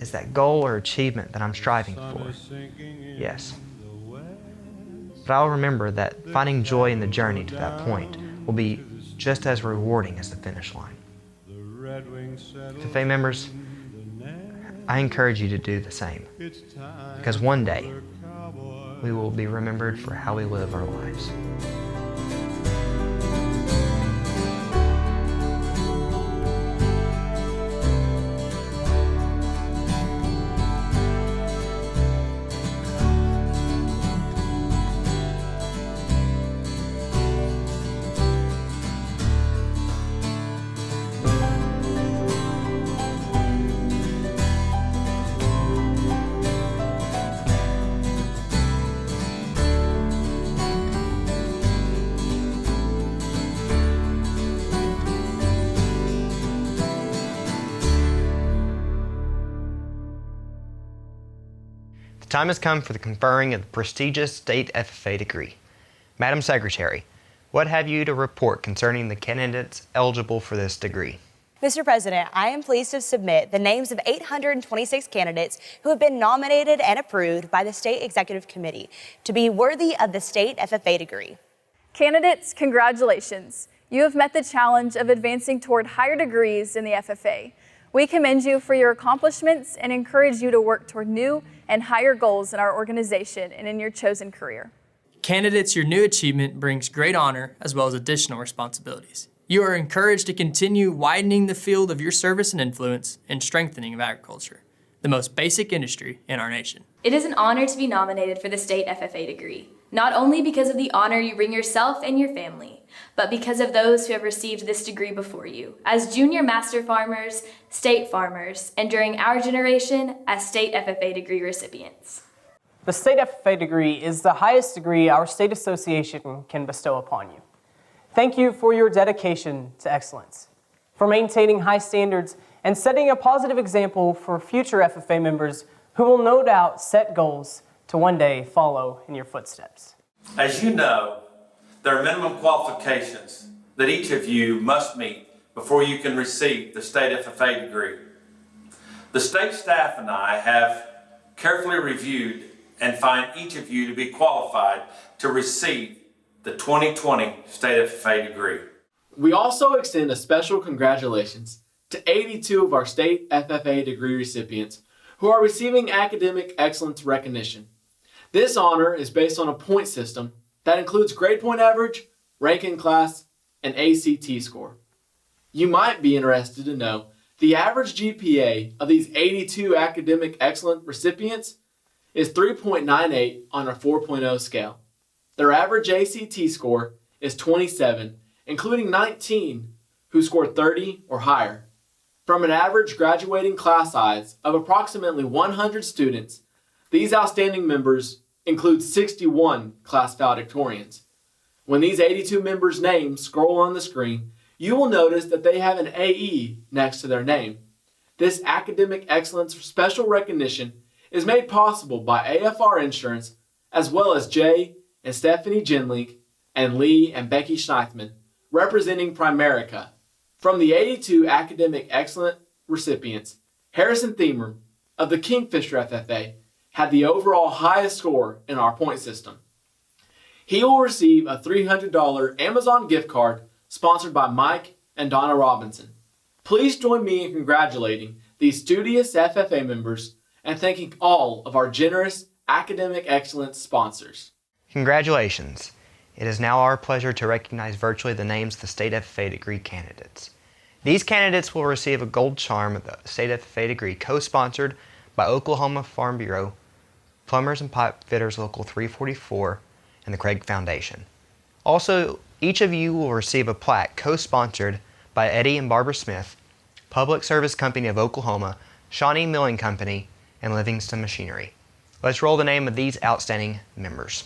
is that goal or achievement that I'm striving for? Yes. But I'll remember that finding joy in the journey to that point will be just as rewarding as the finish line. FFA members, I encourage you to do the same, because one day we will be remembered for how we live our lives. The time has come for the conferring of the prestigious state FFA degree. Madam Secretary, what have you to report concerning the candidates eligible for this degree?
Mr. President, I am pleased to submit the names of 826 candidates who have been nominated and approved by the State Executive Committee to be worthy of the state FFA degree.
Candidates, congratulations. You have met the challenge of advancing toward higher degrees in the FFA. We commend you for your accomplishments and encourage you to work toward new and higher goals in our organization and in your chosen career.
Candidates, your new achievement brings great honor as well as additional responsibilities. You are encouraged to continue widening the field of your service and influence and strengthening of agriculture. the most basic industry in our nation.
It is an honor to be nominated for the state FFA degree, not only because of the honor you bring yourself and your family, but because of those who have received this degree before you, as junior master farmers, state farmers, and during our generation as state FFA degree recipients.
The state FFA degree is the highest degree our state association can bestow upon you. Thank you for your dedication to excellence, for maintaining high standards and setting a positive example for future FFA members who will no doubt set goals to one day follow in your footsteps.
As you know, there are minimum qualifications that each of you must meet before you can receive the state FFA degree. The state staff and I have carefully reviewed and find each of you to be qualified to receive the 2020 state FFA degree.
We also extend a special congratulations to 82 of our state FFA degree recipients who are receiving academic excellence recognition. This honor is based on a point system that includes grade point average, rank in class, and ACT score. You might be interested to know the average GPA of these 82 academic excellence recipients is 3.98 on our 4.0 scale. Their average ACT score is 27, including 19 who scored 30 or higher. From an average graduating class size of approximately 100 students, these outstanding members include 61 class valedictorians. When these 82 members' names scroll on the screen, you will notice that they have an AE next to their name. This academic excellence special recognition is made possible by AFR Insurance, as well as Jay and Stephanie Genlink and Lee and Becky Schneithman, representing Primerica. From the 82 academic excellent recipients, Harrison Thiemer of the Kingfisher FFA had the overall highest score in our point system. He will receive a $300 Amazon gift card sponsored by Mike and Donna Robinson. Please join me in congratulating these studious FFA members and thanking all of our generous academic excellence sponsors.
Congratulations. It is now our pleasure to recognize virtually the names of the state FFA degree candidates. These candidates will receive a gold charm of the state FFA degree co-sponsored by Oklahoma Farm Bureau, Plumbers and Pipe Fitters Local 344, and the Craig Foundation. Also, each of you will receive a plaque co-sponsored by Eddie and Barbara Smith, Public Service Company of Oklahoma, Shawnee Milling Company, and Livingston Machinery. Let's roll the name of these outstanding members.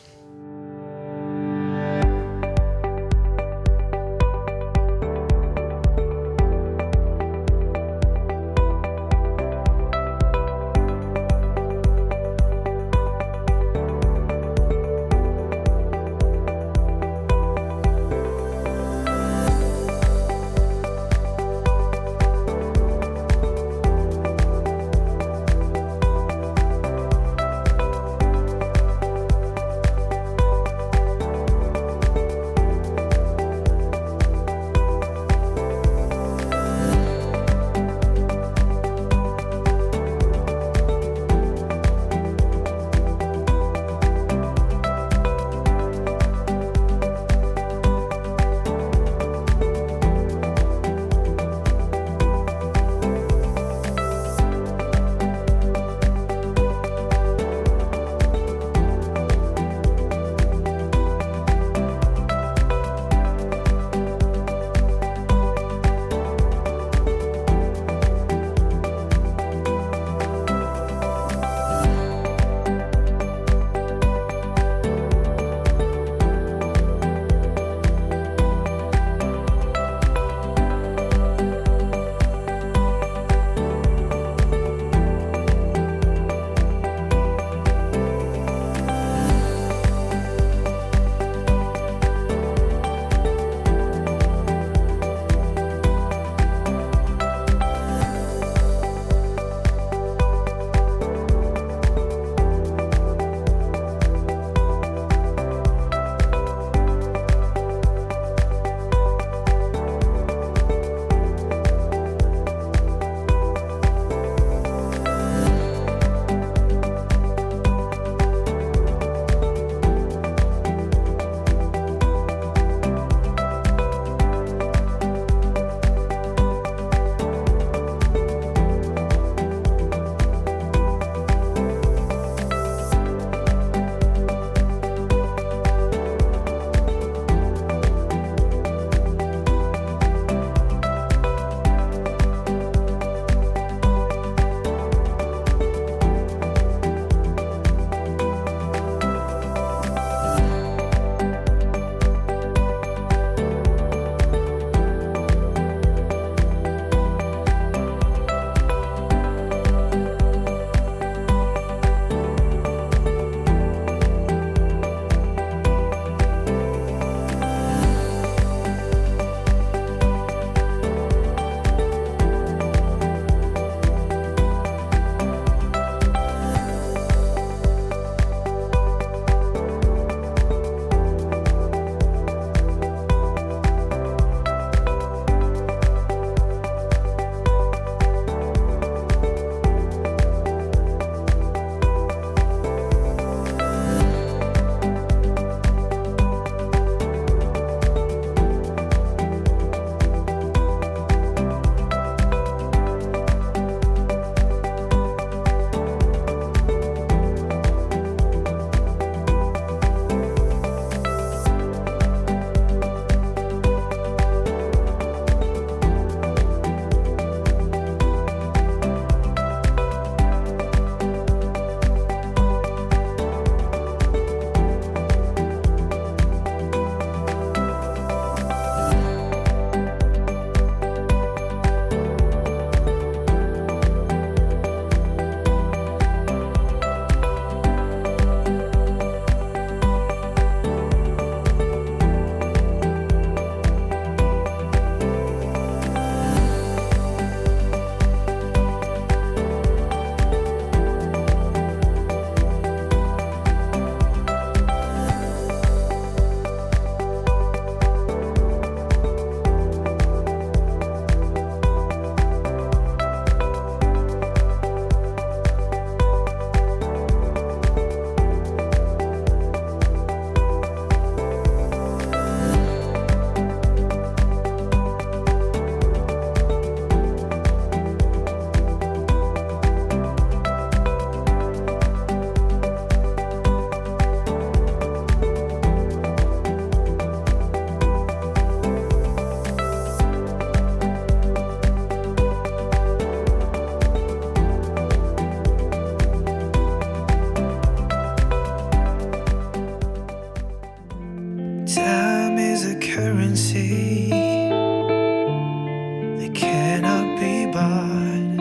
cannot be bought.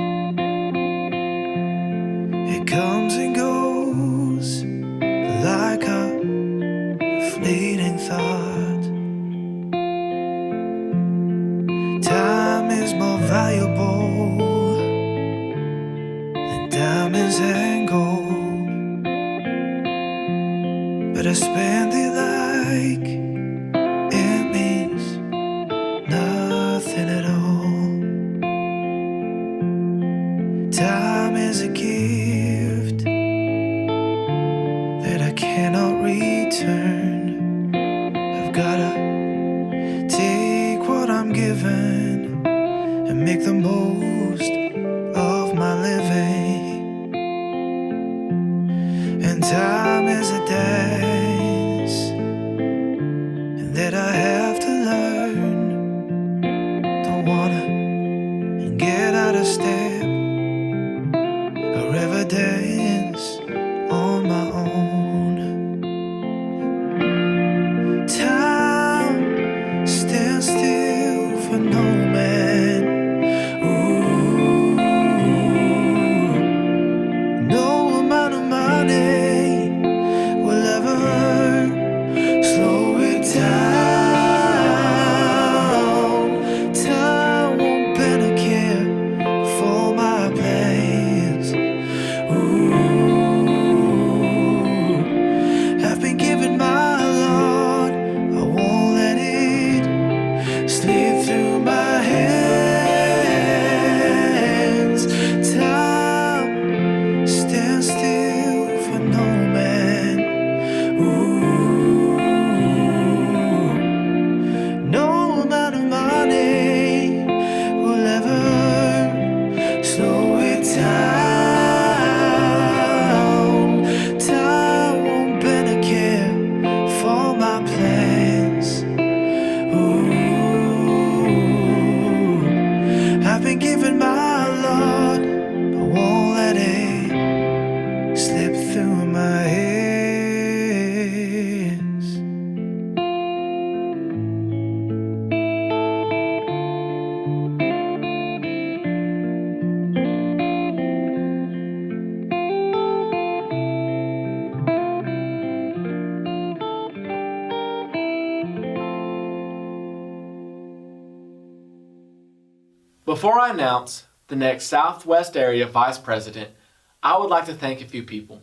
It comes and goes like a fleeting thought. Time is more valuable than diamonds and gold, but I spend it like it means nothing at all. Time is a gift that I cannot return. I've gotta take what I'm given and make the most of my living. And time is a dance that I have to learn. Don't wanna get out of step or ever dance on my own. Time stands still for no man. Ooh, no amount of money will ever slow it down. Time won't bend a care for my plans. Ooh, I've been given my lot, I won't let it slip through my hands. Time stands still for no man. Ooh, no amount of money will ever slow it down. Time won't bend a care for my plans. Ooh, I've been given my lot, I won't let it slip through my hands.
Before I announce the next Southwest Area Vice President, I would like to thank a few people.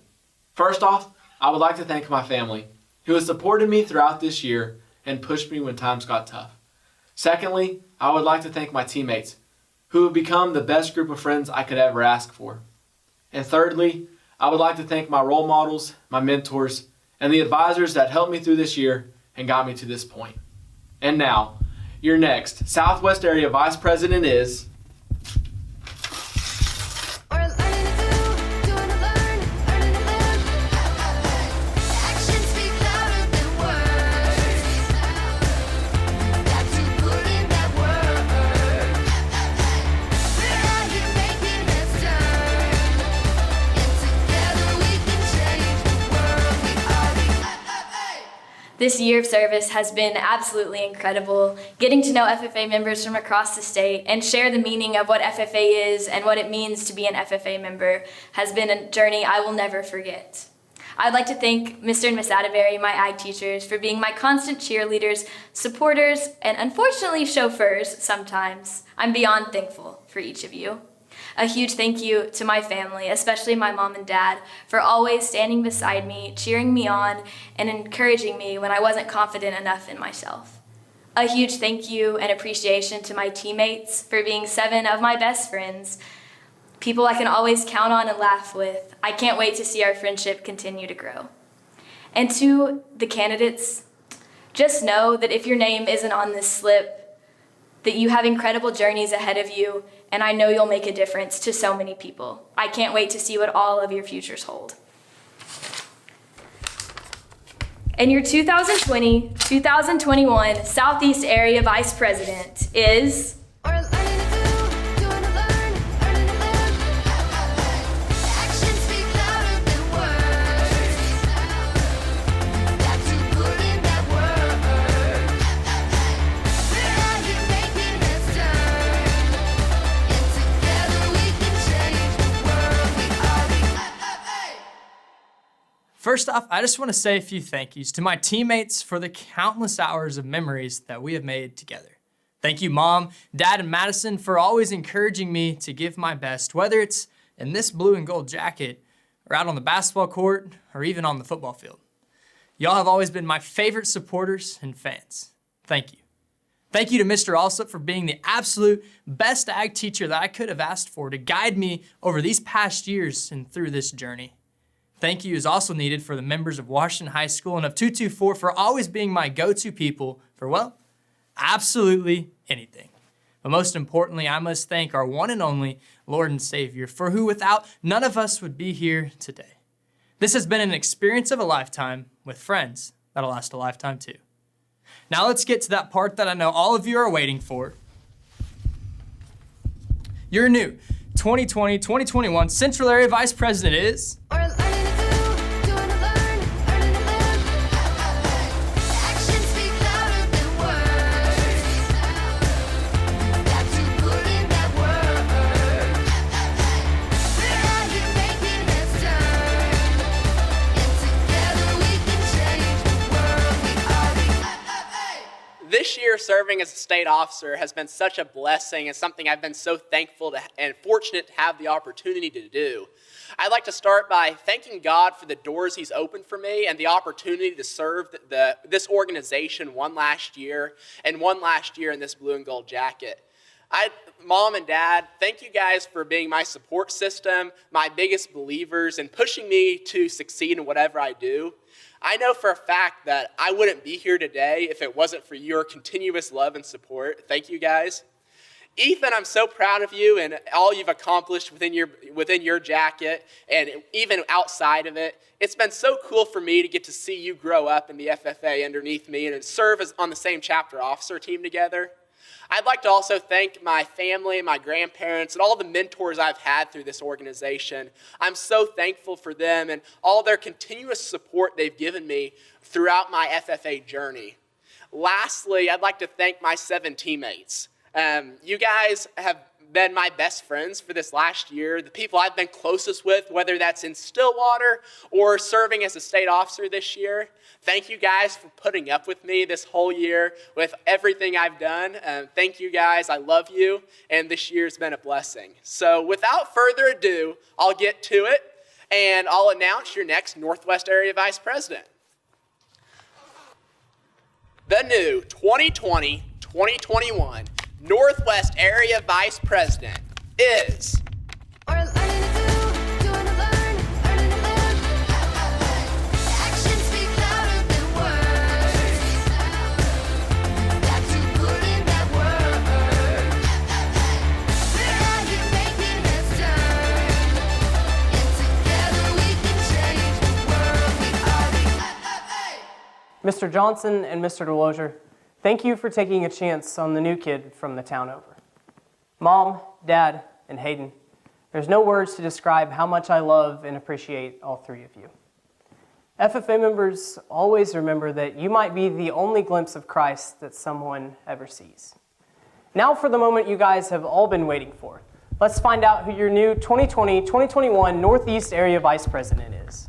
First off, I would like to thank my family, who has supported me throughout this year and pushed me when times got tough. Secondly, I would like to thank my teammates, who have become the best group of friends I could ever ask for. And thirdly, I would like to thank my role models, my mentors, and the advisors that helped me through this year and got me to this point. And now, your next Southwest Area Vice President is...
This year of service has been absolutely incredible. Getting to know FFA members from across the state and share the meaning of what FFA is and what it means to be an FFA member has been a journey I will never forget. I'd like to thank Mr. and Miss Atterbury, my ag teachers, for being my constant cheerleaders, supporters, and unfortunately chauffeurs sometimes. I'm beyond thankful for each of you. A huge thank you to my family, especially my mom and dad, for always standing beside me, cheering me on, and encouraging me when I wasn't confident enough in myself. A huge thank you and appreciation to my teammates for being 7 of my best friends, people I can always count on and laugh with. I can't wait to see our friendship continue to grow. And to the candidates, just know that if your name isn't on this slip, that you have incredible journeys ahead of you, and I know you'll make a difference to so many people. I can't wait to see what all of your futures hold. And your 2020-2021 Southeast Area Vice President is...
First off, I just want to say a few thank yous to my teammates for the countless hours of memories that we have made together. Thank you, Mom, Dad, and Madison for always encouraging me to give my best, whether it's in this blue and gold jacket or out on the basketball court or even on the football field. Y'all have always been my favorite supporters and fans. Thank you. Thank you to Mr. Alsop for being the absolute best ag teacher that I could have asked for to guide me over these past years and through this journey. Thank you is also needed for the members of Washington High School and of 224 for always being my go-to people for, well, absolutely anything. But most importantly, I must thank our one and only Lord and Savior, for who without none of us would be here today. This has been an experience of a lifetime with friends that'll last a lifetime too. Now let's get to that part that I know all of you are waiting for. Your new 2020-2021 Central Area Vice President is...
This year, serving as a state officer has been such a blessing and something I've been so thankful to and fortunate to have the opportunity to do. I'd like to start by thanking God for the doors He's opened for me and the opportunity to serve this organization one last year in this blue and gold jacket. Mom and Dad, thank you guys for being my support system, my biggest believers, and pushing me to succeed in whatever I do. I know for a fact that I wouldn't be here today if it wasn't for your continuous love and support. Thank you guys. Ethan, I'm so proud of you and all you've accomplished within your jacket and even outside of it. It's been so cool for me to get to see you grow up in the FFA underneath me and serve on the same chapter officer team together. I'd like to also thank my family, my grandparents, and all the mentors I've had through this organization. I'm so thankful for them and all their continuous support they've given me throughout my FFA journey. Lastly, I'd like to thank my 7 teammates. You guys have been my best friends for this last year, the people I've been closest with, whether that's in Stillwater or serving as a state officer this year. Thank you guys for putting up with me this whole year with everything I've done. Thank you guys. I love you, and this year's been a blessing. So without further ado, I'll get to it, and I'll announce your next Northwest Area Vice President. The new 2020-2021 Northwest Area Vice President is...
Mr. Johnson and Mr. Delozier, thank you for taking a chance on the new kid from the town over. Mom, Dad, and Hayden, there's no words to describe how much I love and appreciate all 3 of you. FFA members always remember that you might be the only glimpse of Christ that someone ever sees. Now for the moment you guys have all been waiting for. Let's find out who your new 2020-2021 Northeast Area Vice President is.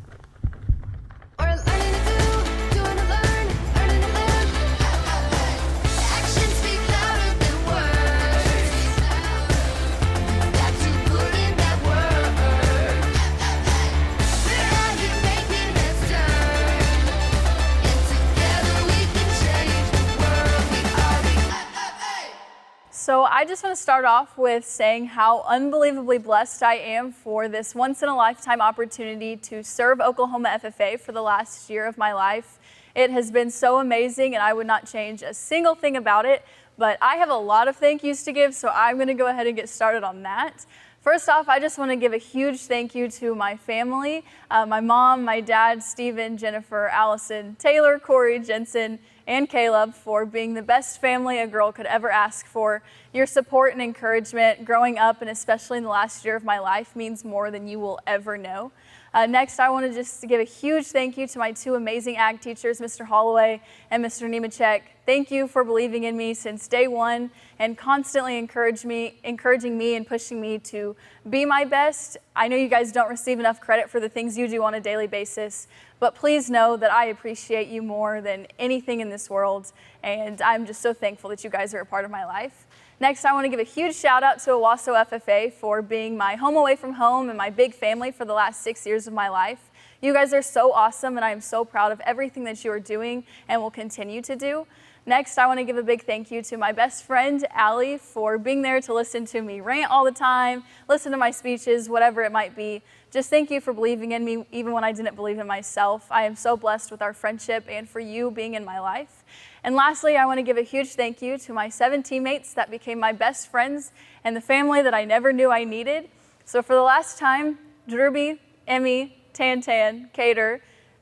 So I just want to start off with saying how unbelievably blessed I am for this once-in-a-lifetime opportunity to serve Oklahoma FFA for the last year of my life. It has been so amazing, and I would not change a single thing about it, but I have a lot of thank yous to give, so I'm going to go ahead and get started on that. First off, I just want to give a huge thank you to my family, my mom, my dad, Stephen, Jennifer, Allison, Taylor, Corey, Jensen, and Caleb for being the best family a girl could ever ask for. Your support and encouragement growing up, and especially in the last year of my life, means more than you will ever know. Next, I want to just give a huge thank you to my two amazing ag teachers, Mr. Holloway and Mr. Nemechek. Thank you for believing in me since day one and constantly encouraging me and pushing me to be my best. I know you guys don't receive enough credit for the things you do on a daily basis, but please know that I appreciate you more than anything in this world, and I'm just so thankful that you guys are a part of my life. Next, I want to give a huge shout out to Owasso FFA for being my home away from home and my big family for the last 6 years of my life. You guys are so awesome, and I am so proud of everything that you are doing and will continue to do. Next, I want to give a big thank you to my best friend, Allie, for being there to listen to me rant all the time, listen to my speeches, whatever it might be. Just thank you for believing in me, even when I didn't believe in myself. I am so blessed with our friendship and for you being in my life. And lastly, I want to give a huge thank you to my 7 teammates that became my best friends and the family that I never knew I needed. So for the last time, Drewby, Emmy, Tan, Cater,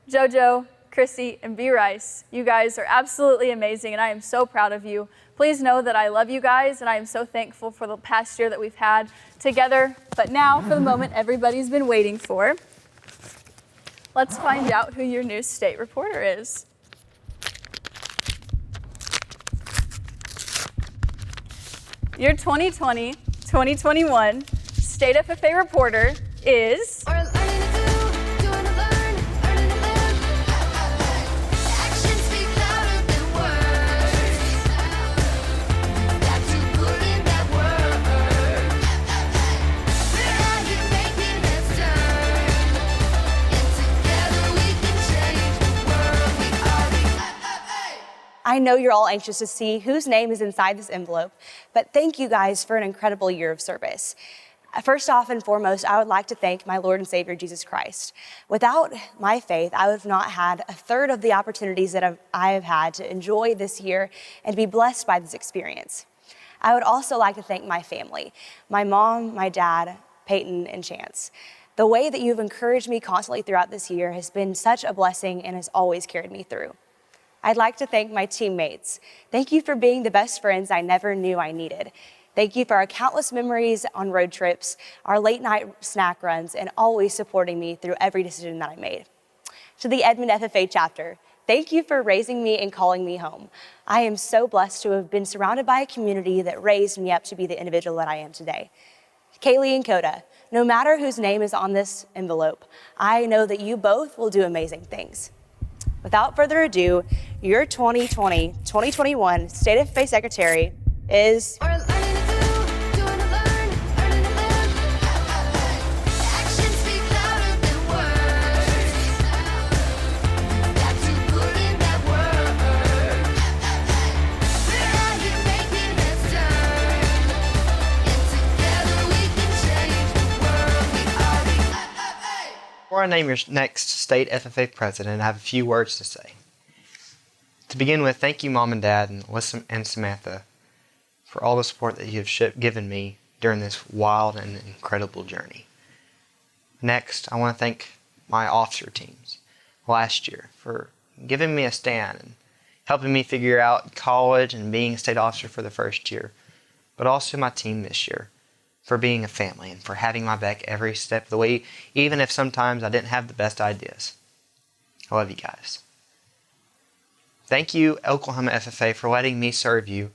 JoJo, Chrissy, and B. Rice, you guys are absolutely amazing, and I am so proud of you. Please know that I love you guys, and I am so thankful for the past year that we've had together. But now, for the moment everybody's been waiting for, let's find out who your new state reporter is. Your 2020-2021 State FFA reporter is...
I know you're all anxious to see whose name is inside this envelope, but thank you guys for an incredible year of service. First off and foremost, I would like to thank my Lord and Savior, Jesus Christ. Without my faith, I would have not had a third of the opportunities that I have had to enjoy this year and be blessed by this experience. I would also like to thank my family, my mom, my dad, Peyton, and Chance. The way that you've encouraged me constantly throughout this year has been such a blessing and has always carried me through. I'd like to thank my teammates. Thank you for being the best friends I never knew I needed. Thank you for our countless memories on road trips, our late night snack runs, and always supporting me through every decision that I made. To the Edmond FFA chapter, thank you for raising me and calling me home. I am so blessed to have been surrounded by a community that raised me up to be the individual that I am today. Kaylee and Coda, no matter whose name is on this envelope, I know that you both will do amazing things. Without further ado, your 2020-2021 State FFA Secretary is...
Before I name your next State FFA President, I have a few words to say. To begin with, thank you, Mom and Dad, and Alyssa and Samantha, for all the support that you have given me during this wild and incredible journey. Next, I want to thank my officer teams last year for giving me a stand and helping me figure out college and being a state officer for the first year, but also my team this year for being a family and for having my back every step of the way, even if sometimes I didn't have the best ideas. I love you guys. Thank you, Oklahoma FFA, for letting me serve you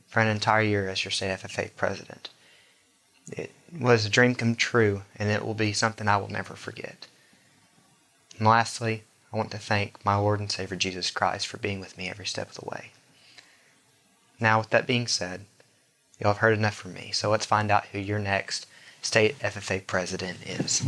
for an entire year as your state FFA president. It was a dream come true, and it will be something I will never forget. And lastly, I want to thank my Lord and Savior Jesus Christ for being with me every step of the way. Now, with that being said, y'all have heard enough from me, so let's find out who your next state FFA president is.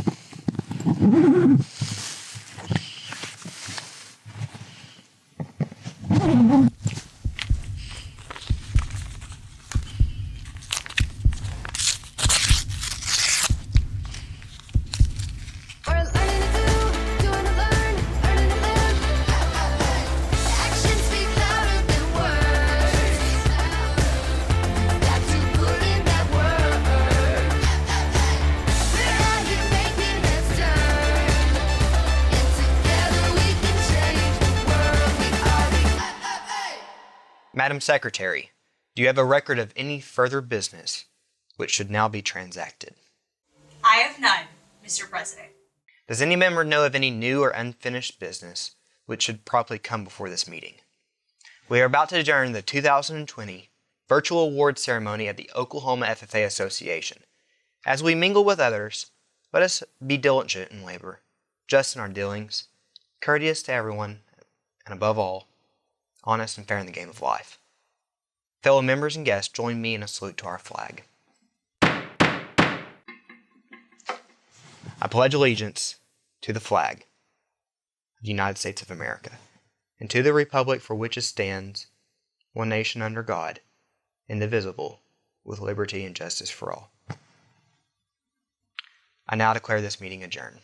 Madam Secretary, do you have a record of any further business which should now be transacted?
I have none, Mr. President.
Does any member know of any new or unfinished business which should properly come before this meeting? We are about to adjourn the 2020 virtual award ceremony at the Oklahoma FFA Association. As we mingle with others, let us be diligent in labor, just in our dealings, courteous to everyone, and above all, honest and fair in the game of life. Fellow members and guests, join me in a salute to our flag. I pledge allegiance to the flag of the United States of America, and to the republic for which it stands, one nation under God, indivisible, with liberty and justice for all. I now declare this meeting adjourned.